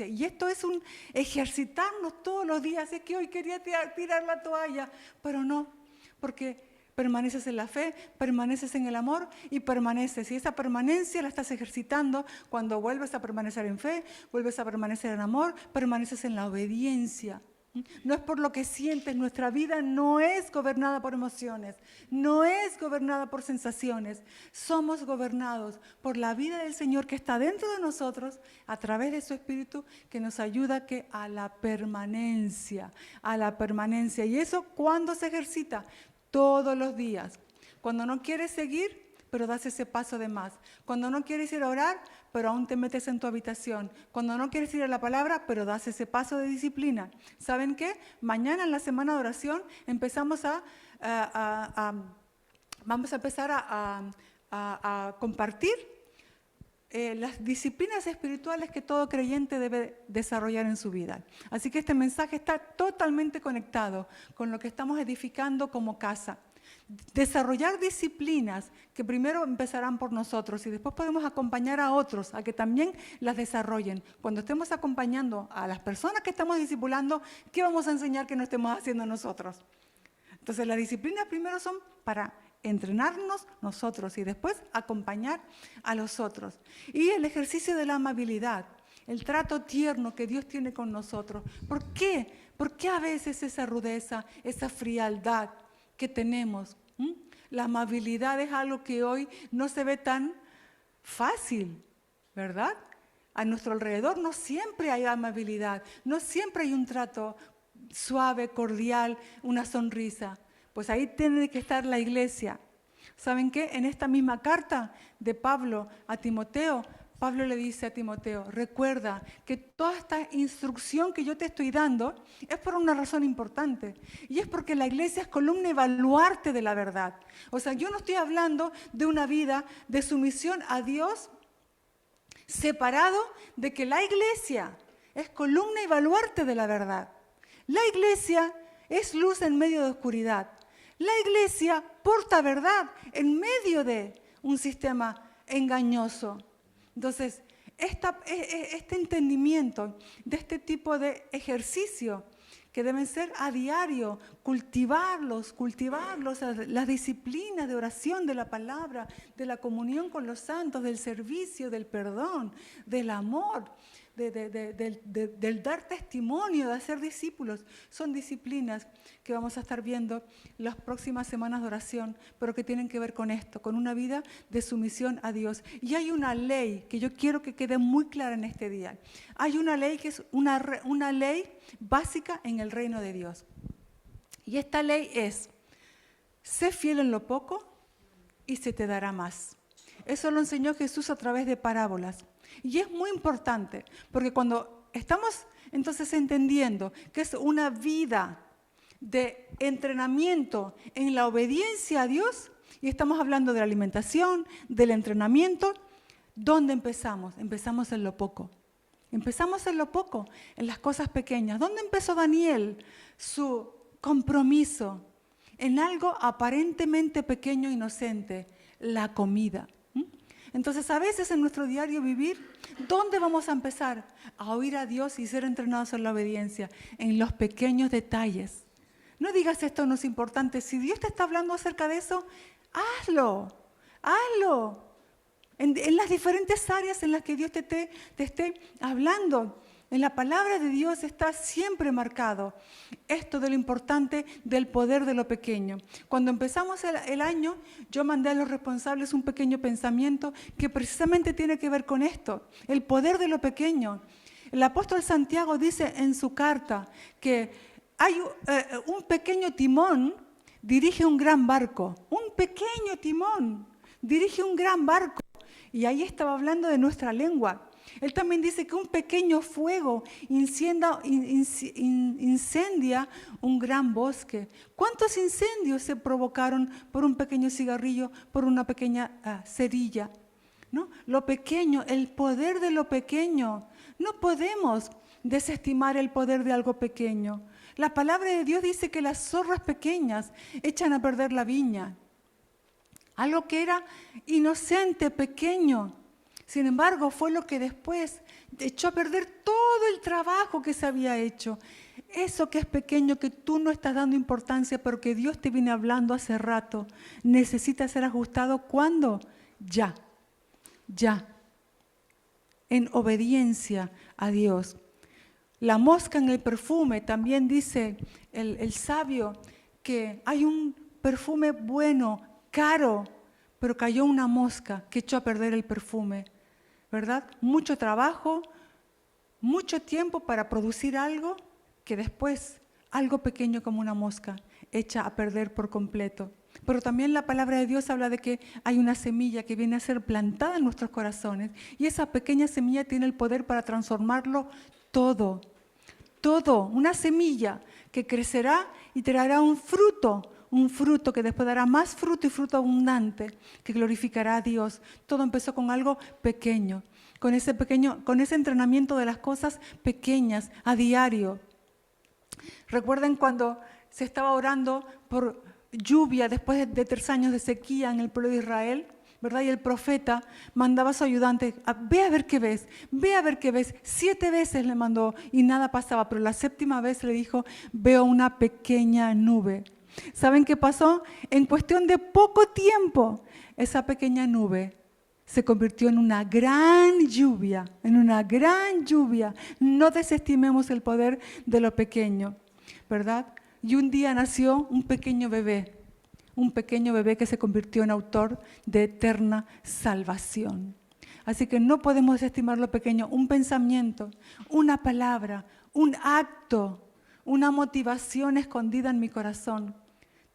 Y esto es un ejercitarnos todos los días. Es que hoy quería tirar la toalla, pero no. Porque permaneces en la fe, permaneces en el amor y permaneces. Y esa permanencia la estás ejercitando cuando vuelves a permanecer en fe, vuelves a permanecer en amor, permaneces en la obediencia. No es por lo que sientes, nuestra vida no es gobernada por emociones, no es gobernada por sensaciones. Somos gobernados por la vida del Señor que está dentro de nosotros a través de su Espíritu, que nos ayuda a la permanencia. ¿Y eso cuándo se ejercita? Todos los días. Cuando no quieres seguir, pero das ese paso de más. Cuando no quieres ir a orar, pero aún te metes en tu habitación. Cuando no quieres ir a la palabra, pero das ese paso de disciplina. ¿Saben qué? Mañana en la semana de oración vamos a empezar a compartir las disciplinas espirituales que todo creyente debe desarrollar en su vida. Así que este mensaje está totalmente conectado con lo que estamos edificando como casa. Desarrollar disciplinas que primero empezarán por nosotros y después podemos acompañar a otros a que también las desarrollen. Cuando estemos acompañando a las personas que estamos discipulando, ¿qué vamos a enseñar que no estemos haciendo nosotros? Entonces las disciplinas primero son para entrenarnos nosotros y después acompañar a los otros. Y el ejercicio de la amabilidad, el trato tierno que Dios tiene con nosotros. ¿Por qué? ¿Por qué a veces esa rudeza, esa frialdad que tenemos? La amabilidad es algo que hoy no se ve tan fácil, ¿verdad? A nuestro alrededor no siempre hay amabilidad, no siempre hay un trato suave, cordial, una sonrisa. Pues ahí tiene que estar la iglesia, ¿Saben qué? En esta misma carta de Pablo a Timoteo, Pablo le dice a Timoteo, recuerda que toda esta instrucción que yo te estoy dando es por una razón importante. Y es porque la iglesia es columna y baluarte de la verdad. O sea, yo no estoy hablando de una vida de sumisión a Dios separado de que la iglesia es columna y baluarte de la verdad. La iglesia es luz en medio de oscuridad. La iglesia porta verdad en medio de un sistema engañoso. Entonces, este entendimiento de este tipo de ejercicio que deben ser a diario, cultivarlos, las disciplinas de oración, de la palabra, de la comunión con los santos, del servicio, del perdón, del amor, del dar testimonio, de hacer discípulos. Son disciplinas que vamos a estar viendo las próximas semanas de oración, pero que tienen que ver con esto, con una vida de sumisión a Dios. Y hay una ley que yo quiero que quede muy clara en este día. Hay una ley que es una ley básica en el reino de Dios. Y esta ley es, sé fiel en lo poco y se te dará más. Eso lo enseñó Jesús a través de parábolas. Y es muy importante, porque cuando estamos entonces entendiendo que es una vida de entrenamiento en la obediencia a Dios, y estamos hablando de la alimentación, del entrenamiento, ¿dónde empezamos? Empezamos en lo poco. Empezamos en lo poco, en las cosas pequeñas. ¿Dónde empezó Daniel su compromiso? En algo aparentemente pequeño e inocente, la comida. Entonces, a veces en nuestro diario vivir, ¿dónde vamos a empezar? A oír a Dios y ser entrenados en la obediencia, en los pequeños detalles. No digas esto no es importante. Si Dios te está hablando acerca de eso, hazlo. En las diferentes áreas en las que Dios te esté hablando. En la palabra de Dios está siempre marcado esto de lo importante del poder de lo pequeño. Cuando empezamos el año, yo mandé a los responsables un pequeño pensamiento que precisamente tiene que ver con esto, el poder de lo pequeño. El apóstol Santiago dice en su carta que hay un pequeño timón dirige un gran barco. Un pequeño timón dirige un gran barco. Y ahí estaba hablando de nuestra lengua. Él también dice que un pequeño fuego incendia un gran bosque. ¿Cuántos incendios se provocaron por un pequeño cigarrillo, por una pequeña cerilla? ¿No? Lo pequeño, el poder de lo pequeño. No podemos desestimar el poder de algo pequeño. La palabra de Dios dice que las zorras pequeñas echan a perder la viña. Algo que era inocente, pequeño. Sin embargo, fue lo que después echó a perder todo el trabajo que se había hecho. Eso que es pequeño, que tú no estás dando importancia, pero que Dios te viene hablando hace rato, necesita ser ajustado. ¿Cuándo? Ya. En obediencia a Dios. La mosca en el perfume, también dice el sabio que hay un perfume bueno, caro, pero cayó una mosca que echó a perder el perfume. ¿Verdad? Mucho trabajo, mucho tiempo para producir algo que después, algo pequeño como una mosca, echa a perder por completo. Pero también la palabra de Dios habla de que hay una semilla que viene a ser plantada en nuestros corazones y esa pequeña semilla tiene el poder para transformarlo todo. Una semilla que crecerá y traerá un fruto que después dará más fruto y fruto abundante que glorificará a Dios. Todo empezó con algo pequeño, con ese entrenamiento de las cosas pequeñas a diario. Recuerden cuando se estaba orando por lluvia después de 3 años de sequía en el pueblo de Israel, ¿verdad? Y el profeta mandaba a su ayudante, ve a ver qué ves. 7 veces le mandó y nada pasaba, pero la 7ª vez le dijo, veo una pequeña nube. ¿Saben qué pasó? En cuestión de poco tiempo, esa pequeña nube se convirtió en una gran lluvia, No desestimemos el poder de lo pequeño, ¿verdad? Y un día nació un pequeño bebé que se convirtió en autor de eterna salvación. Así que no podemos desestimar lo pequeño, un pensamiento, una palabra, un acto, una motivación escondida en mi corazón.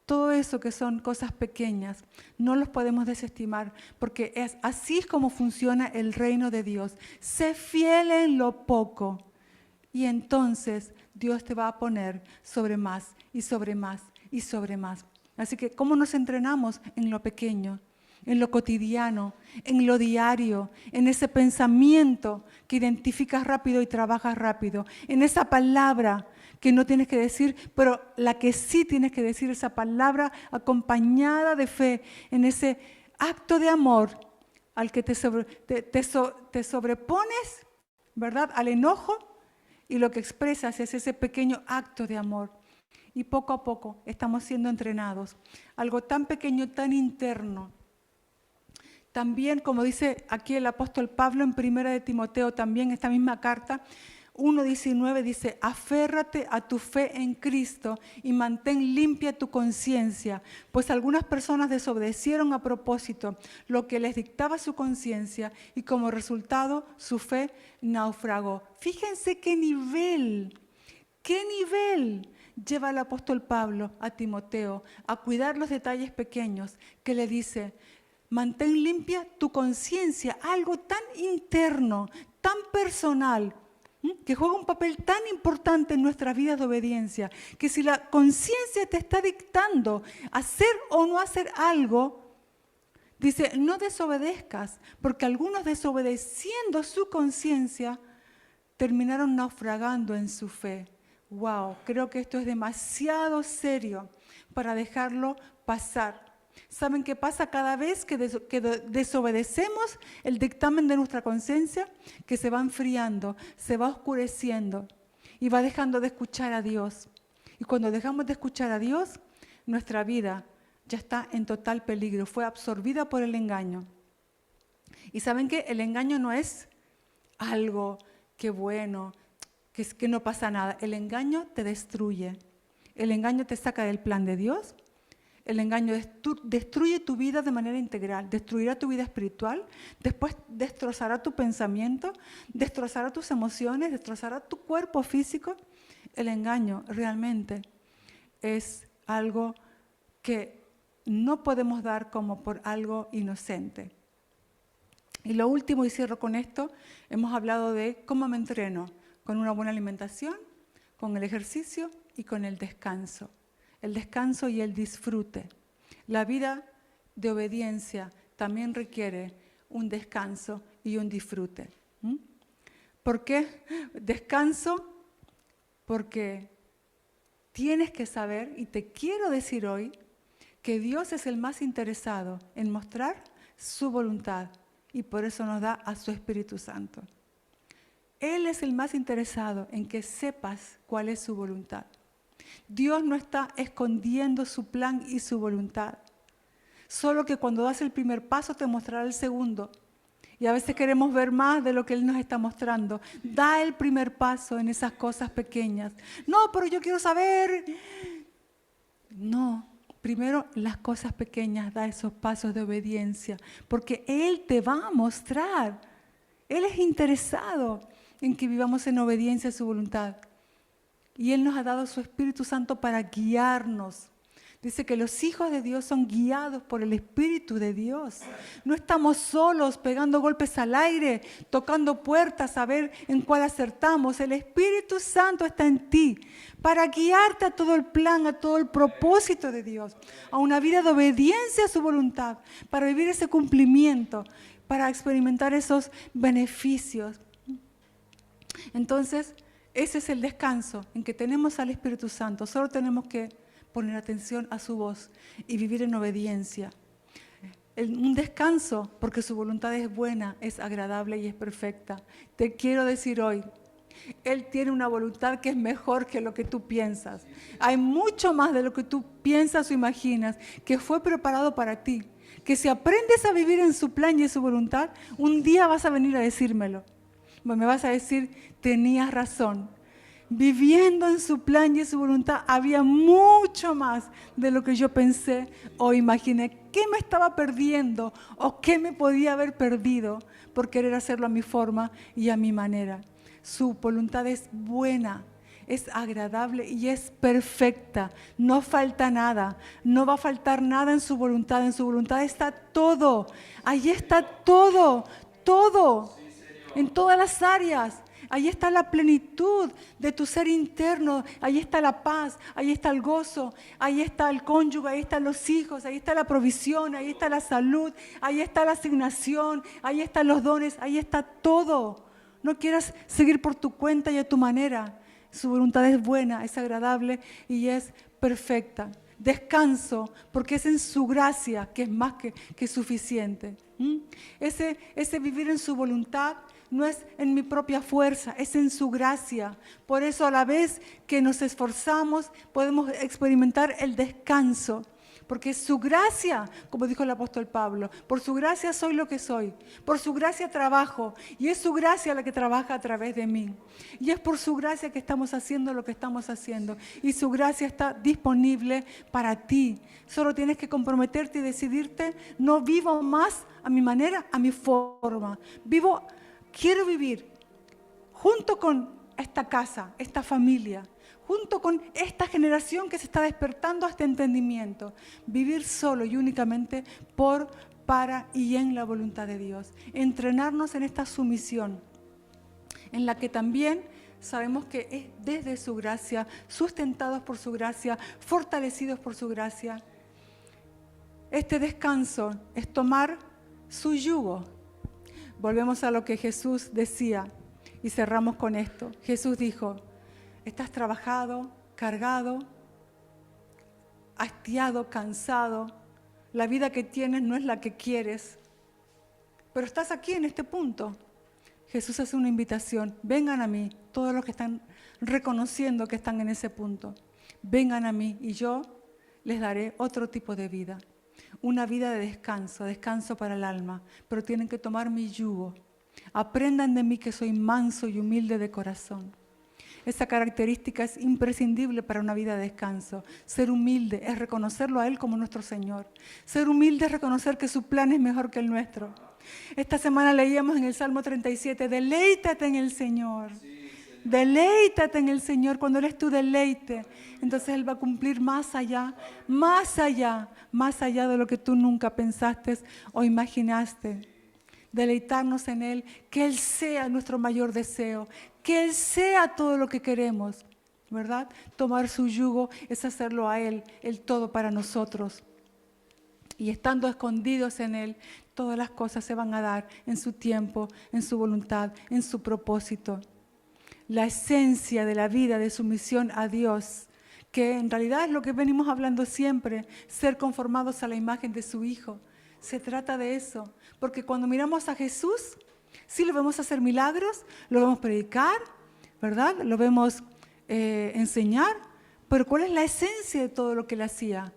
Todo eso que son cosas pequeñas, no los podemos desestimar, porque así es como funciona el reino de Dios. Sé fiel en lo poco y entonces Dios te va a poner sobre más y sobre más y sobre más. Así que, ¿cómo nos entrenamos? En lo pequeño, en lo cotidiano, en lo diario, en ese pensamiento que identificas rápido y trabajas rápido, en esa palabra que no tienes que decir, pero la que sí tienes que decir, esa palabra acompañada de fe, en ese acto de amor al que te sobrepones, ¿verdad? Al enojo, y lo que expresas es ese pequeño acto de amor. Y poco a poco estamos siendo entrenados. Algo tan pequeño, tan interno. También, como dice aquí el apóstol Pablo en 1 de Timoteo, también esta misma carta, 1:19 dice, aférrate a tu fe en Cristo y mantén limpia tu conciencia, pues algunas personas desobedecieron a propósito lo que les dictaba su conciencia y como resultado su fe naufragó. Fíjense qué nivel lleva el apóstol Pablo a Timoteo a cuidar los detalles pequeños que le dice, mantén limpia tu conciencia, algo tan interno, tan personal, que juega un papel tan importante en nuestras vidas de obediencia, que si la conciencia te está dictando hacer o no hacer algo, dice, no desobedezcas, porque algunos desobedeciendo su conciencia terminaron naufragando en su fe. Wow, creo que esto es demasiado serio para dejarlo pasar. ¿Saben qué pasa cada vez que desobedecemos el dictamen de nuestra conciencia? Que se va enfriando, se va oscureciendo y va dejando de escuchar a Dios. Y cuando dejamos de escuchar a Dios, nuestra vida ya está en total peligro, fue absorbida por el engaño. Y ¿saben qué? El engaño no es algo que bueno, que no pasa nada. El engaño te destruye. El engaño te saca del plan de Dios. El engaño destruye tu vida de manera integral, destruirá tu vida espiritual, después destrozará tu pensamiento, destrozará tus emociones, destrozará tu cuerpo físico. El engaño realmente es algo que no podemos dar como por algo inocente. Y lo último, y cierro con esto, hemos hablado de cómo me entreno, con una buena alimentación, con el ejercicio y con el descanso. El descanso y el disfrute. La vida de obediencia también requiere un descanso y un disfrute. ¿Por qué descanso? Porque tienes que saber, y te quiero decir hoy, que Dios es el más interesado en mostrar su voluntad y por eso nos da a su Espíritu Santo. Él es el más interesado en que sepas cuál es su voluntad. Dios no está escondiendo su plan y su voluntad. Solo que cuando das el primer paso te mostrará el segundo. Y a veces queremos ver más de lo que Él nos está mostrando. Da el primer paso en esas cosas pequeñas. No, pero yo quiero saber. No, primero las cosas pequeñas, da esos pasos de obediencia. Porque Él te va a mostrar. Él es interesado en que vivamos en obediencia a su voluntad. Y Él nos ha dado su Espíritu Santo para guiarnos. Dice que los hijos de Dios son guiados por el Espíritu de Dios. No estamos solos pegando golpes al aire, tocando puertas a ver en cuál acertamos. El Espíritu Santo está en ti para guiarte a todo el plan, a todo el propósito de Dios, a una vida de obediencia a su voluntad, para vivir ese cumplimiento, para experimentar esos beneficios. Entonces, ese es el descanso en que tenemos al Espíritu Santo. Solo tenemos que poner atención a su voz y vivir en obediencia. Un descanso porque su voluntad es buena, es agradable y es perfecta. Te quiero decir hoy, Él tiene una voluntad que es mejor que lo que tú piensas. Hay mucho más de lo que tú piensas o imaginas que fue preparado para ti. Que si aprendes a vivir en su plan y en su voluntad, un día vas a venir a decírmelo. Me vas a decir, tenías razón. Viviendo en su plan y en su voluntad había mucho más de lo que yo pensé o imaginé. ¿Qué me estaba perdiendo o qué me podía haber perdido por querer hacerlo a mi forma y a mi manera? Su voluntad es buena, es agradable y es perfecta. No falta nada, no va a faltar nada en su voluntad. En su voluntad está todo. Ahí está todo, todo, en todas las áreas. Ahí está la plenitud de tu ser interno, ahí está la paz, ahí está el gozo, ahí está el cónyuge, ahí están los hijos, ahí está la provisión, ahí está la salud, ahí está la asignación, ahí están los dones, ahí está todo. No quieras seguir por tu cuenta y a tu manera. Su voluntad es buena, es agradable y es perfecta. Descanso, porque es en su gracia que es más que suficiente. Ese vivir en su voluntad no es en mi propia fuerza, es en su gracia. Por eso a la vez que nos esforzamos podemos experimentar el descanso. Porque es su gracia, como dijo el apóstol Pablo, por su gracia soy lo que soy, por su gracia trabajo y es su gracia la que trabaja a través de mí. Y es por su gracia que estamos haciendo lo que estamos haciendo y su gracia está disponible para ti. Solo tienes que comprometerte y decidirte, no vivo más a mi manera, a mi forma. Quiero vivir junto con esta casa, esta familia, junto con esta generación que se está despertando a este entendimiento. Vivir solo y únicamente por, para y en la voluntad de Dios. Entrenarnos en esta sumisión, en la que también sabemos que es desde su gracia, sustentados por su gracia, fortalecidos por su gracia. Este descanso es tomar su yugo. Volvemos a lo que Jesús decía y cerramos con esto. Jesús dijo, estás trabajado, cargado, hastiado, cansado. La vida que tienes no es la que quieres, pero estás aquí en este punto. Jesús hace una invitación, vengan a mí, todos los que están reconociendo que están en ese punto. Vengan a mí y yo les daré otro tipo de vida. Una vida de descanso, descanso para el alma, pero tienen que tomar mi yugo. Aprendan de mí que soy manso y humilde de corazón. Esa característica es imprescindible para una vida de descanso. Ser humilde es reconocerlo a Él como nuestro Señor. Ser humilde es reconocer que su plan es mejor que el nuestro. Esta semana leíamos en el Salmo 37, deleítate en el Señor. Deleítate en el Señor. Cuando Él es tu deleite, entonces Él va a cumplir más allá de lo que tú nunca pensaste o imaginaste. Deleitarnos en Él, que Él sea nuestro mayor deseo, que Él sea todo lo que queremos, ¿verdad? Tomar su yugo es hacerlo a Él, el todo para nosotros. Y estando escondidos en Él, todas las cosas se van a dar en su tiempo, en su voluntad, en su propósito. La esencia de la vida de sumisión a Dios, que en realidad es lo que venimos hablando siempre, ser conformados a la imagen de su Hijo. Se trata de eso, porque cuando miramos a Jesús, sí lo vemos hacer milagros, lo vemos predicar, ¿verdad? Lo vemos enseñar, pero ¿cuál es la esencia de todo lo que Él hacía?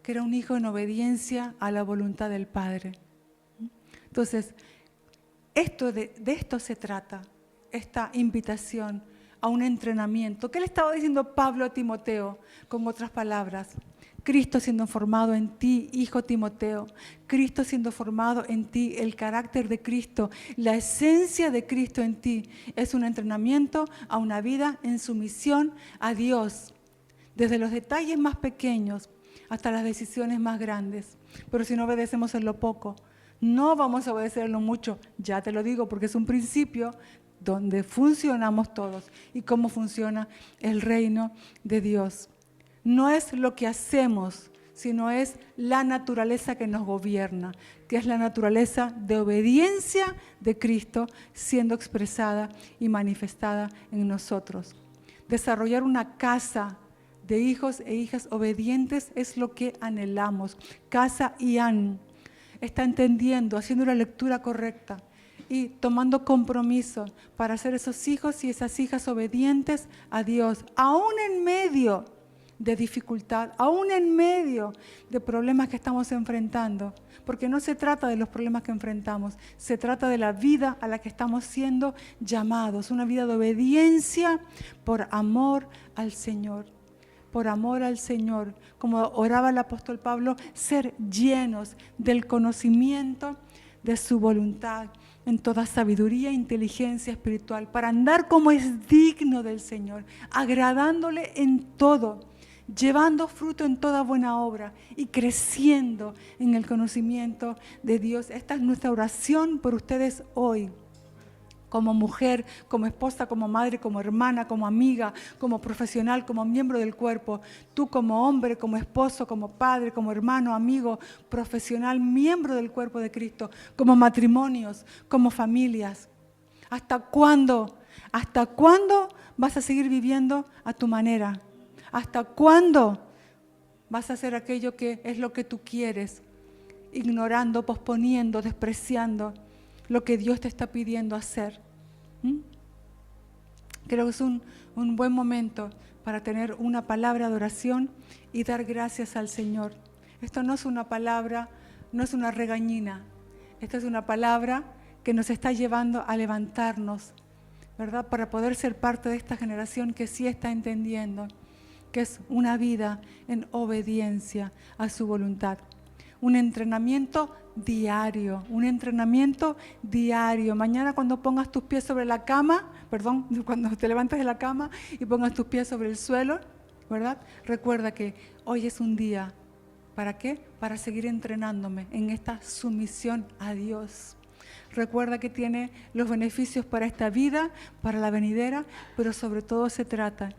Que era un hijo en obediencia a la voluntad del Padre. Entonces, de esto se trata, esta invitación a un entrenamiento. ¿Qué le estaba diciendo Pablo a Timoteo? Con otras palabras, Cristo siendo formado en ti, hijo Timoteo, Cristo siendo formado en ti, el carácter de Cristo, la esencia de Cristo en ti, es un entrenamiento a una vida en sumisión a Dios, desde los detalles más pequeños hasta las decisiones más grandes. Pero si no obedecemos en lo poco, no vamos a obedecer en lo mucho, ya te lo digo, porque es un principio donde funcionamos todos y cómo funciona el reino de Dios. No es lo que hacemos, sino es la naturaleza que nos gobierna, que es la naturaleza de obediencia de Cristo siendo expresada y manifestada en nosotros. Desarrollar una casa de hijos e hijas obedientes es lo que anhelamos. Casa Ian está entendiendo, haciendo la lectura correcta y tomando compromiso para ser esos hijos y esas hijas obedientes a Dios, aún en medio de dificultad, aún en medio de problemas que estamos enfrentando, porque no se trata de los problemas que enfrentamos, se trata de la vida a la que estamos siendo llamados, una vida de obediencia por amor al Señor. Por amor al Señor, como oraba el apóstol Pablo, ser llenos del conocimiento de su voluntad, en toda sabiduría e inteligencia espiritual, para andar como es digno del Señor, agradándole en todo, llevando fruto en toda buena obra y creciendo en el conocimiento de Dios. Esta es nuestra oración por ustedes hoy. Como mujer, como esposa, como madre, como hermana, como amiga, como profesional, como miembro del cuerpo. Tú como hombre, como esposo, como padre, como hermano, amigo, profesional, miembro del cuerpo de Cristo. Como matrimonios, como familias. ¿Hasta cuándo? ¿Hasta cuándo vas a seguir viviendo a tu manera? ¿Hasta cuándo vas a hacer aquello que es lo que tú quieres? Ignorando, posponiendo, despreciando lo que Dios te está pidiendo hacer. Creo que es un buen momento para tener una palabra de oración y dar gracias al Señor. Esto no es una palabra, no es una regañina. Esto es una palabra que nos está llevando a levantarnos, ¿verdad? Para poder ser parte de esta generación que sí está entendiendo que es una vida en obediencia a su voluntad. Un entrenamiento diario, Mañana cuando pongas tus pies sobre la cama, cuando te levantes de la cama y pongas tus pies sobre el suelo, ¿verdad? Recuerda que hoy es un día, ¿para qué? Para seguir entrenándome en esta sumisión a Dios. Recuerda que tiene los beneficios para esta vida, para la venidera, pero sobre todo se trata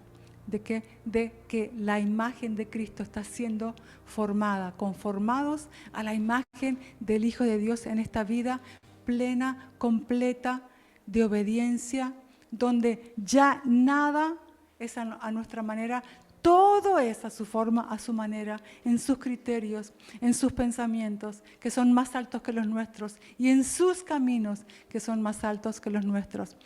de que la imagen de Cristo está siendo formada, conformados a la imagen del Hijo de Dios en esta vida plena, completa, de obediencia, donde ya nada es a nuestra manera, todo es a su forma, a su manera, en sus criterios, en sus pensamientos, que son más altos que los nuestros, y en sus caminos, que son más altos que los nuestros.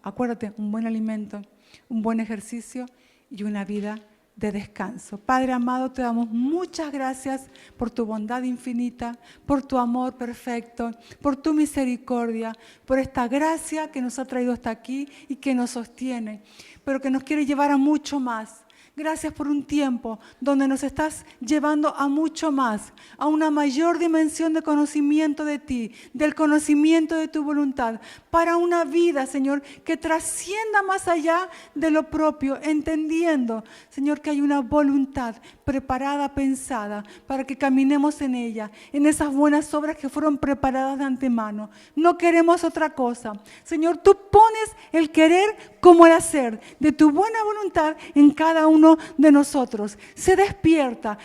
Acuérdate, un buen alimento, un buen ejercicio y una vida de descanso. Padre amado, te damos muchas gracias por tu bondad infinita, por tu amor perfecto, por tu misericordia, por esta gracia que nos ha traído hasta aquí y que nos sostiene, pero que nos quiere llevar a mucho más. Gracias por un tiempo donde nos estás llevando a mucho más, a una mayor dimensión de conocimiento de ti, del conocimiento de tu voluntad, para una vida, Señor, que trascienda más allá de lo propio, entendiendo, Señor, que hay una voluntad preparada, pensada, para que caminemos en ella, en esas buenas obras que fueron preparadas de antemano. No queremos otra cosa. Señor, tú pones el querer como el hacer de tu buena voluntad en cada uno de nosotros. Se despiertan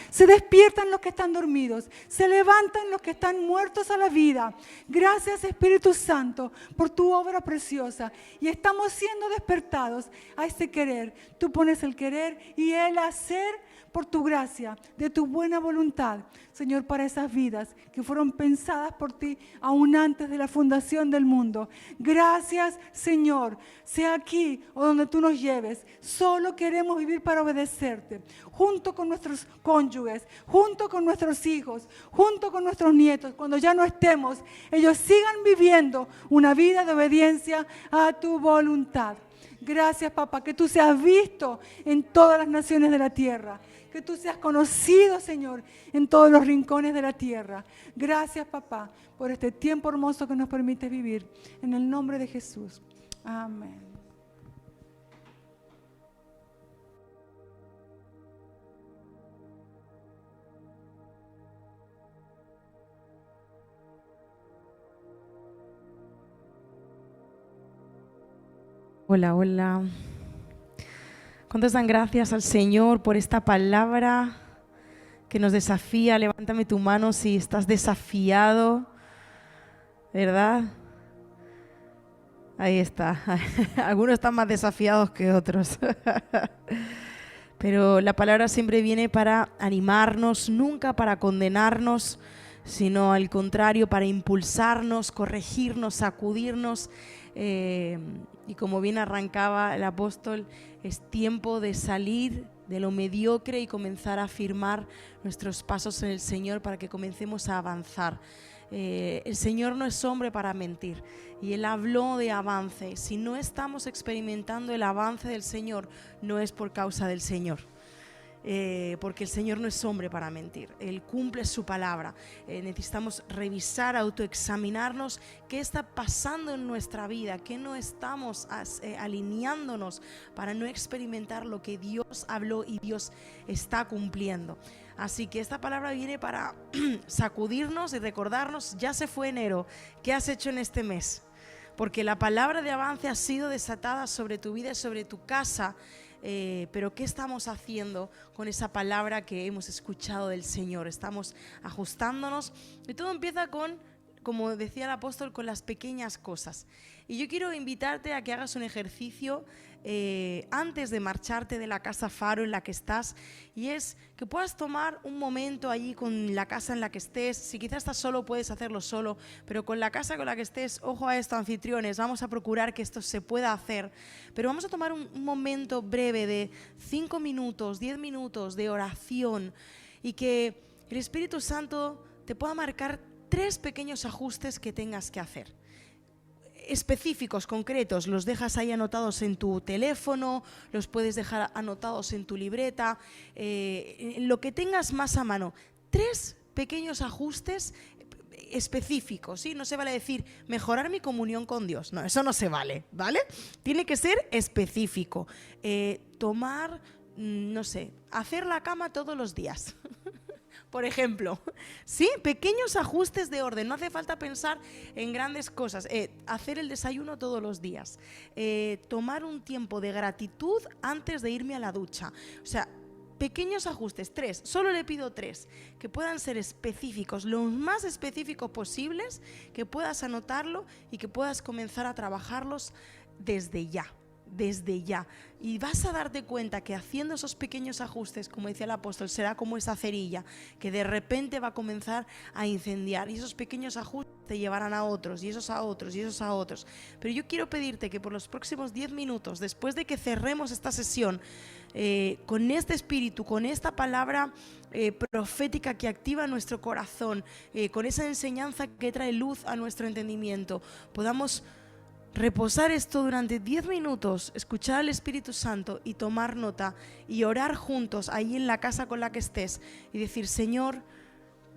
los que están dormidos, se levantan los que están muertos a la vida. Gracias, Espíritu Santo, por tu obra preciosa, y estamos siendo despertados a ese querer. Tú pones el querer y el hacer por tu gracia, de tu buena voluntad, Señor, para esas vidas que fueron pensadas por ti aún antes de la fundación del mundo. Gracias, Señor, sea aquí o donde tú nos lleves. Solo queremos vivir para obedecerte, junto con nuestros cónyuges, junto con nuestros hijos, junto con nuestros nietos. Cuando ya no estemos, ellos sigan viviendo una vida de obediencia a tu voluntad. Gracias, papá, que tú seas visto en todas las naciones de la tierra, que tú seas conocido, Señor, en todos los rincones de la tierra. Gracias, papá, por este tiempo hermoso que nos permites vivir. En el nombre de Jesús. Amén. Hola, hola. ¿Cuántos dan gracias al Señor por esta palabra que nos desafía? Levántame tu mano si estás desafiado, ¿verdad? Ahí está. Algunos están más desafiados que otros. Pero la palabra siempre viene para animarnos, nunca para condenarnos, sino al contrario, para impulsarnos, corregirnos, sacudirnos. Y como bien arrancaba el apóstol, es tiempo de salir de lo mediocre y comenzar a afirmar nuestros pasos en el Señor para que comencemos a avanzar. El Señor no es hombre para mentir, y Él habló de avance. Si no estamos experimentando el avance del Señor, no es por causa del Señor. porque el Señor no es hombre para mentir, Él cumple su palabra. Necesitamos revisar, autoexaminarnos qué está pasando en nuestra vida, qué no estamos alineándonos para no experimentar lo que Dios habló y Dios está cumpliendo. Así que esta palabra viene para sacudirnos y recordarnos, ya se fue enero, ¿qué has hecho en este mes? Porque la palabra de avance ha sido desatada sobre tu vida y sobre tu casa. Pero ¿qué estamos haciendo con esa palabra que hemos escuchado del Señor? Estamos ajustándonos y todo empieza con, como decía el apóstol, con las pequeñas cosas. Y yo quiero invitarte a que hagas un ejercicio antes de marcharte de la casa Faro en la que estás, y es que puedas tomar un momento allí con la casa en la que estés. Si quizás estás solo, puedes hacerlo solo, pero con la casa con la que estés, ojo a esto, anfitriones, vamos a procurar que esto se pueda hacer, pero vamos a tomar un momento breve de 5 minutos, 10 minutos de oración, y que el Espíritu Santo te pueda marcar 3 pequeños ajustes que tengas que hacer. Específicos, concretos, los dejas ahí anotados en tu teléfono, los puedes dejar anotados en tu libreta, lo que tengas más a mano. 3 pequeños ajustes específicos, ¿sí? No se vale decir mejorar mi comunión con Dios, no, eso no se vale, ¿vale? Tiene que ser específico. Tomar, no sé, hacer la cama todos los días. Por ejemplo, ¿sí? Pequeños ajustes de orden, no hace falta pensar en grandes cosas. Hacer el desayuno todos los días, tomar un tiempo de gratitud antes de irme a la ducha. O sea, pequeños ajustes, 3, solo le pido 3, que puedan ser específicos, los más específicos posibles, que puedas anotarlo y que puedas comenzar a trabajarlos desde ya. Y vas a darte cuenta que haciendo esos pequeños ajustes, como decía el apóstol, será como esa cerilla que de repente va a comenzar a incendiar, y esos pequeños ajustes te llevarán a otros, y esos a otros, y esos a otros. Pero yo quiero pedirte que por los próximos 10 minutos, después de que cerremos esta sesión, con este espíritu, con esta palabra profética que activa nuestro corazón, con esa enseñanza que trae luz a nuestro entendimiento, podamos reposar esto durante 10 minutos, escuchar al Espíritu Santo y tomar nota y orar juntos ahí en la casa con la que estés y decir: Señor,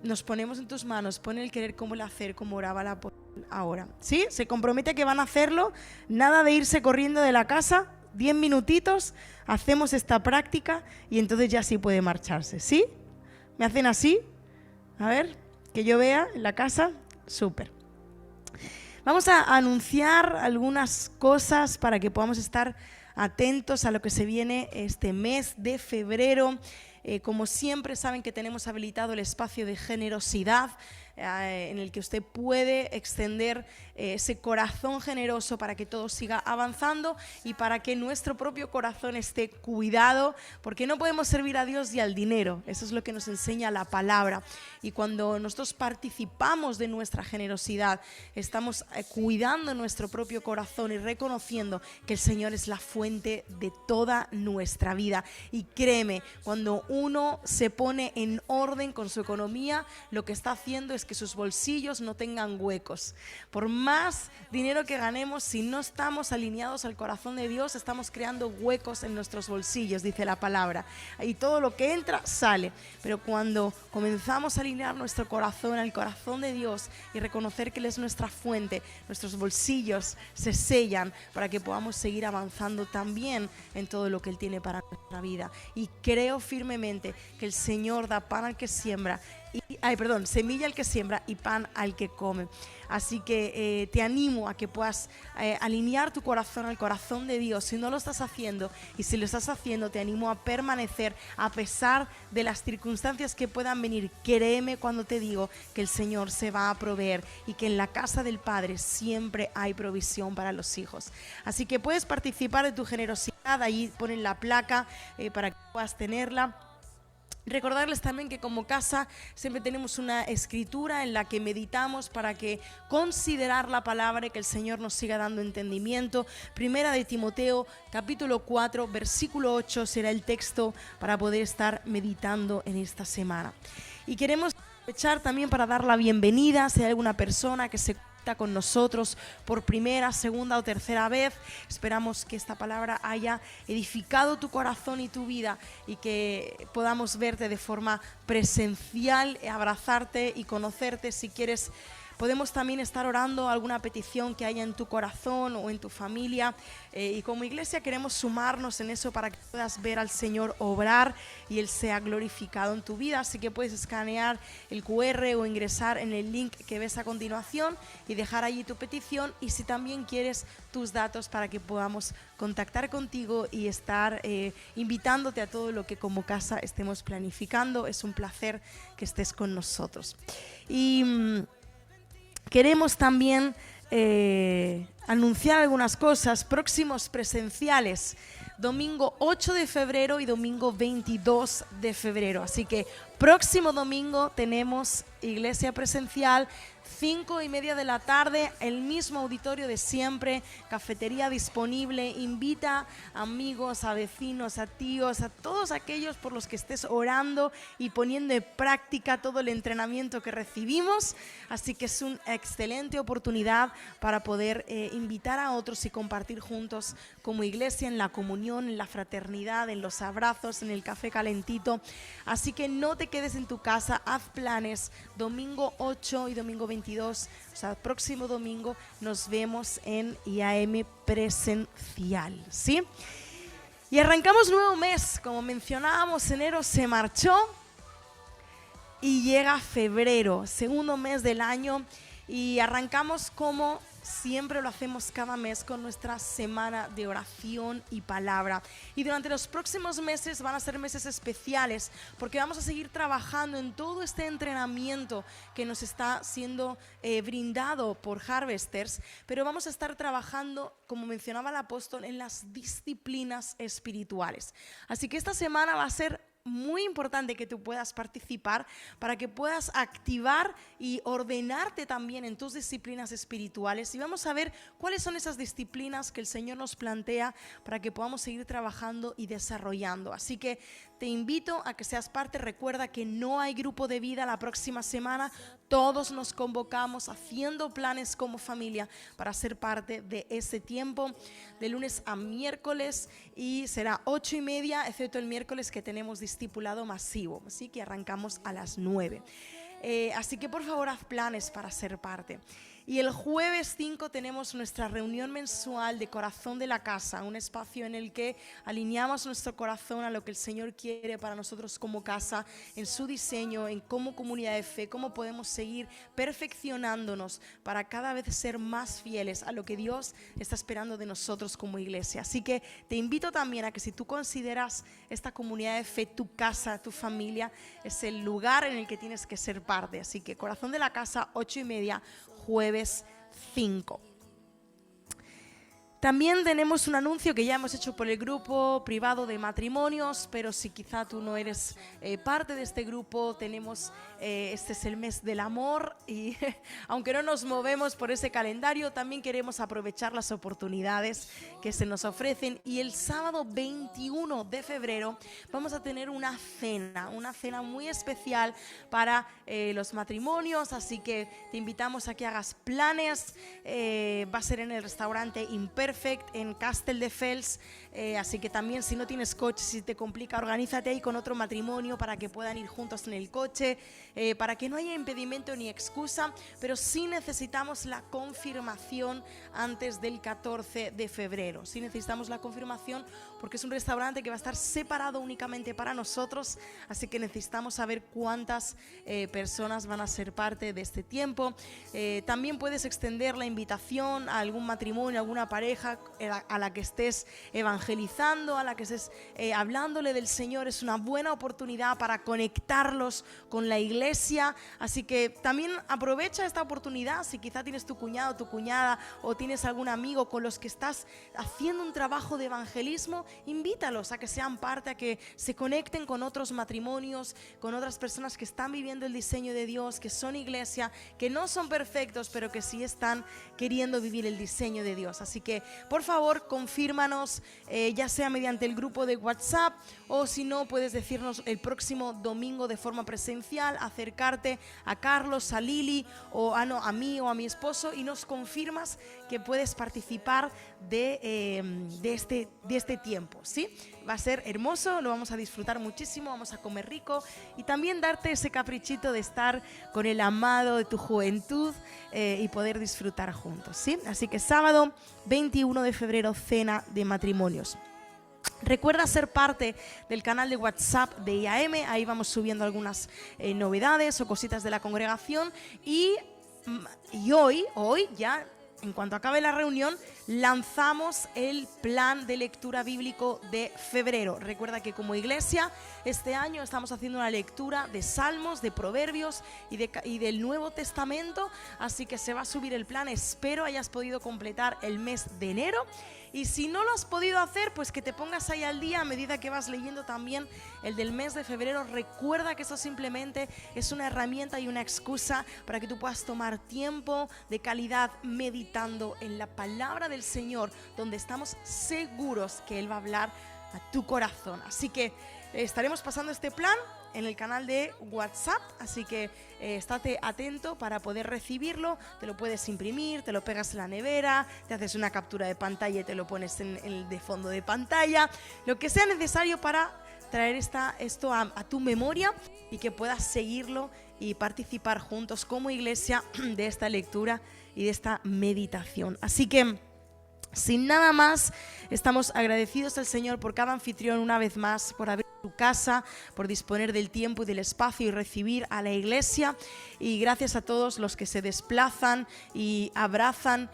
nos ponemos en tus manos, pon el querer como el hacer, como oraba la ahora. ¿Sí? Se compromete que van a hacerlo, nada de irse corriendo de la casa, 10 minutitos, hacemos esta práctica y entonces ya sí puede marcharse. ¿Sí? ¿Me hacen así? A ver, que yo vea en la casa. Súper. Vamos a anunciar algunas cosas para que podamos estar atentos a lo que se viene este mes de febrero. Como siempre, saben que tenemos habilitado el espacio de generosidad, en el que usted puede extender ese corazón generoso para que todo siga avanzando y para que nuestro propio corazón esté cuidado, porque no podemos servir a Dios y al dinero. Eso es lo que nos enseña la palabra, y cuando nosotros participamos de nuestra generosidad, estamos cuidando nuestro propio corazón y reconociendo que el Señor es la fuente de toda nuestra vida. Y créeme, cuando uno se pone en orden con su economía, lo que está haciendo es que sus bolsillos no tengan huecos. Por más dinero que ganemos, si no estamos alineados al corazón de Dios, estamos creando huecos en nuestros bolsillos, dice la palabra, y todo lo que entra sale. Pero cuando comenzamos a alinear nuestro corazón al corazón de Dios y reconocer que Él es nuestra fuente, nuestros bolsillos se sellan para que podamos seguir avanzando también en todo lo que Él tiene para nuestra vida. Y creo firmemente que el Señor da pan al que siembra, semilla al que siembra y pan al que come. Así que te animo a que puedas alinear tu corazón al corazón de Dios si no lo estás haciendo, y si lo estás haciendo, te animo a permanecer a pesar de las circunstancias que puedan venir. Créeme cuando te digo que el Señor se va a proveer y que en la casa del Padre siempre hay provisión para los hijos. Así que puedes participar de tu generosidad, ahí ponen la placa para que puedas tenerla. Recordarles también que como casa siempre tenemos una escritura en la que meditamos para que considerar la palabra y que el Señor nos siga dando entendimiento. Primera de Timoteo, capítulo 4, versículo 8 será el texto para poder estar meditando en esta semana. Y queremos aprovechar también para dar la bienvenida si hay alguna persona que se conecta con nosotros por primera, segunda o tercera vez. Esperamos que esta palabra haya edificado tu corazón y tu vida y que podamos verte de forma presencial, abrazarte y conocerte. Si quieres, podemos también estar orando alguna petición que haya en tu corazón o en tu familia, y como iglesia queremos sumarnos en eso para que puedas ver al Señor obrar y Él sea glorificado en tu vida. Así que puedes escanear el QR o ingresar en el link que ves a continuación y dejar allí tu petición, y si también quieres tus datos para que podamos contactar contigo y estar invitándote a todo lo que como casa estemos planificando. Es un placer que estés con nosotros. Y queremos también anunciar algunas cosas. Próximos presenciales, domingo 8 de febrero y domingo 22 de febrero. Así que próximo domingo tenemos iglesia presencial, 5:30 de la tarde, el mismo auditorio de siempre, cafetería disponible. Invita a amigos, a vecinos, a tíos, a todos aquellos por los que estés orando y poniendo en práctica todo el entrenamiento que recibimos. Así que es una excelente oportunidad para poder invitar a otros y compartir juntos como iglesia en la comunión, en la fraternidad, en los abrazos, en el café calentito. Así que no te quedes en tu casa, haz planes. Domingo 8 y domingo 22, o sea, próximo domingo nos vemos en IAM presencial, ¿sí? Y arrancamos nuevo mes, como mencionábamos, enero se marchó y llega febrero, segundo mes del año, y arrancamos como siempre lo hacemos cada mes con nuestra semana de oración y palabra. Y durante los próximos meses van a ser meses especiales porque vamos a seguir trabajando en todo este entrenamiento que nos está siendo brindado por Harvesters, pero vamos a estar trabajando, como mencionaba el apóstol, en las disciplinas espirituales. Así que esta semana va a ser muy importante que tú puedas participar para que puedas activar y ordenarte también en tus disciplinas espirituales, y vamos a ver cuáles son esas disciplinas que el Señor nos plantea para que podamos seguir trabajando y desarrollando. Así que te invito a que seas parte. Recuerda que no hay grupo de vida la próxima semana. Todos nos convocamos haciendo planes como familia para ser parte de ese tiempo de lunes a miércoles, y será 8:30, excepto el miércoles que tenemos discipulado masivo, así que arrancamos a las 9. Así que por favor haz planes para ser parte. Y el jueves 5 tenemos nuestra reunión mensual de Corazón de la Casa, un espacio en el que alineamos nuestro corazón a lo que el Señor quiere para nosotros como casa, en su diseño, en como comunidad de fe, cómo podemos seguir perfeccionándonos para cada vez ser más fieles a lo que Dios está esperando de nosotros como iglesia. Así que te invito también a que si tú consideras esta comunidad de fe tu casa, tu familia, es el lugar en el que tienes que ser parte. Así que Corazón de la Casa, 8:30, jueves 5. También tenemos un anuncio que ya hemos hecho por el grupo privado de matrimonios, pero si quizá tú no eres parte de este grupo, tenemos, este es el mes del amor, y aunque no nos movemos por ese calendario, también queremos aprovechar las oportunidades que se nos ofrecen, y el sábado 21 de febrero vamos a tener una cena muy especial para los matrimonios, así que te invitamos a que hagas planes. Va a ser en el restaurante Imperfect en Castelldefels, así que también si no tienes coche, si te complica, organízate ahí con otro matrimonio para que puedan ir juntos en el coche, para que no haya impedimento ni excusa, pero sí necesitamos la confirmación antes del 14 de febrero. Sí necesitamos la confirmación porque es un restaurante que va a estar separado únicamente para nosotros, así que necesitamos saber cuántas personas van a ser parte de este tiempo. También puedes extender la invitación a algún matrimonio, a alguna pareja a la que estés evangelizando, a la que estés hablándole del Señor. Es una buena oportunidad para conectarlos con la iglesia, así que también aprovecha esta oportunidad. Si quizá tienes tu cuñado, tu cuñada, o tienes algún amigo con los que estás haciendo un trabajo de evangelismo, invítalos a que sean parte, a que se conecten con otros matrimonios, con otras personas que están viviendo el diseño de Dios, que son iglesia, que no son perfectos, pero que sí están queriendo vivir el diseño de Dios. Así que por favor, confírmanos, ya sea mediante el grupo de WhatsApp o si no, puedes decirnos el próximo domingo de forma presencial, acercarte a Carlos, a Lili o a mí o a mi esposo y nos confirmas que puedes participar de este tiempo, ¿sí? Va a ser hermoso, lo vamos a disfrutar muchísimo, vamos a comer rico y también darte ese caprichito de estar con el amado de tu juventud y poder disfrutar juntos, ¿sí? Así que sábado 21 de febrero, cena de matrimonios. Recuerda ser parte del canal de WhatsApp de IAM, ahí vamos subiendo algunas novedades o cositas de la congregación y hoy ya, en cuanto acabe la reunión, lanzamos el plan de lectura bíblico de febrero. Recuerda que como iglesia este año estamos haciendo una lectura de Salmos, de Proverbios y del Nuevo Testamento, así que se va a subir el plan. Espero hayas podido completar el mes de enero. Y si no lo has podido hacer, pues que te pongas ahí al día a medida que vas leyendo también el del mes de febrero. Recuerda que eso simplemente es una herramienta y una excusa para que tú puedas tomar tiempo de calidad meditando en la palabra del Señor, donde estamos seguros que Él va a hablar a tu corazón. Así que estaremos pasando este plan en el canal de WhatsApp, así que estate atento para poder recibirlo. Te lo puedes imprimir, te lo pegas en la nevera, te haces una captura de pantalla y te lo pones en el de fondo de pantalla, lo que sea necesario para traer esto a tu memoria y que puedas seguirlo y participar juntos como iglesia de esta lectura y de esta meditación. Así que sin nada más, estamos agradecidos al Señor por cada anfitrión una vez más, por abrir su casa, por disponer del tiempo y del espacio y recibir a la iglesia. Y gracias a todos los que se desplazan y abrazan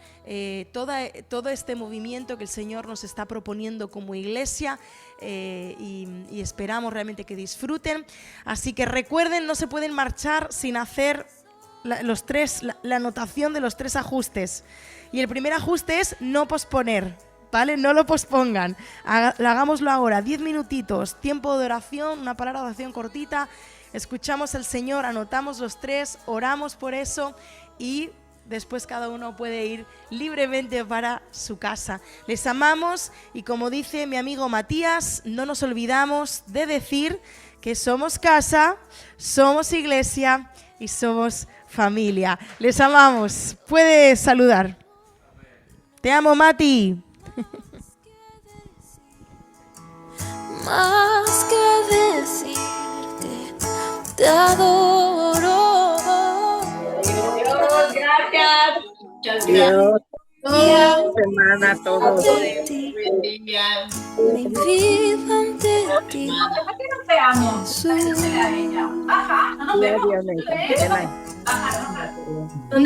todo este movimiento que el Señor nos está proponiendo como iglesia y esperamos realmente que disfruten. Así que recuerden, no se pueden marchar sin hacer la anotación de los 3 ajustes. Y el primer ajuste es no posponer, ¿vale? No lo pospongan, hagámoslo ahora, 10 minutitos, tiempo de oración, una palabra de oración cortita, escuchamos al Señor, anotamos los 3, oramos por eso y después cada uno puede ir libremente para su casa. Les amamos y como dice mi amigo Matías, no nos olvidamos de decir que somos casa, somos iglesia y somos familia. Les amamos. Puedes saludar. Te amo, Mati. Más que decirte, te adoro. Gracias. Muchas Dios, gracias. semana a todos. Buen día. Mi vida ante ti. Aquí nos veamos. Jesús. Ajá, no nos vemos. Dios, me encanta. Ajá, no nos vemos.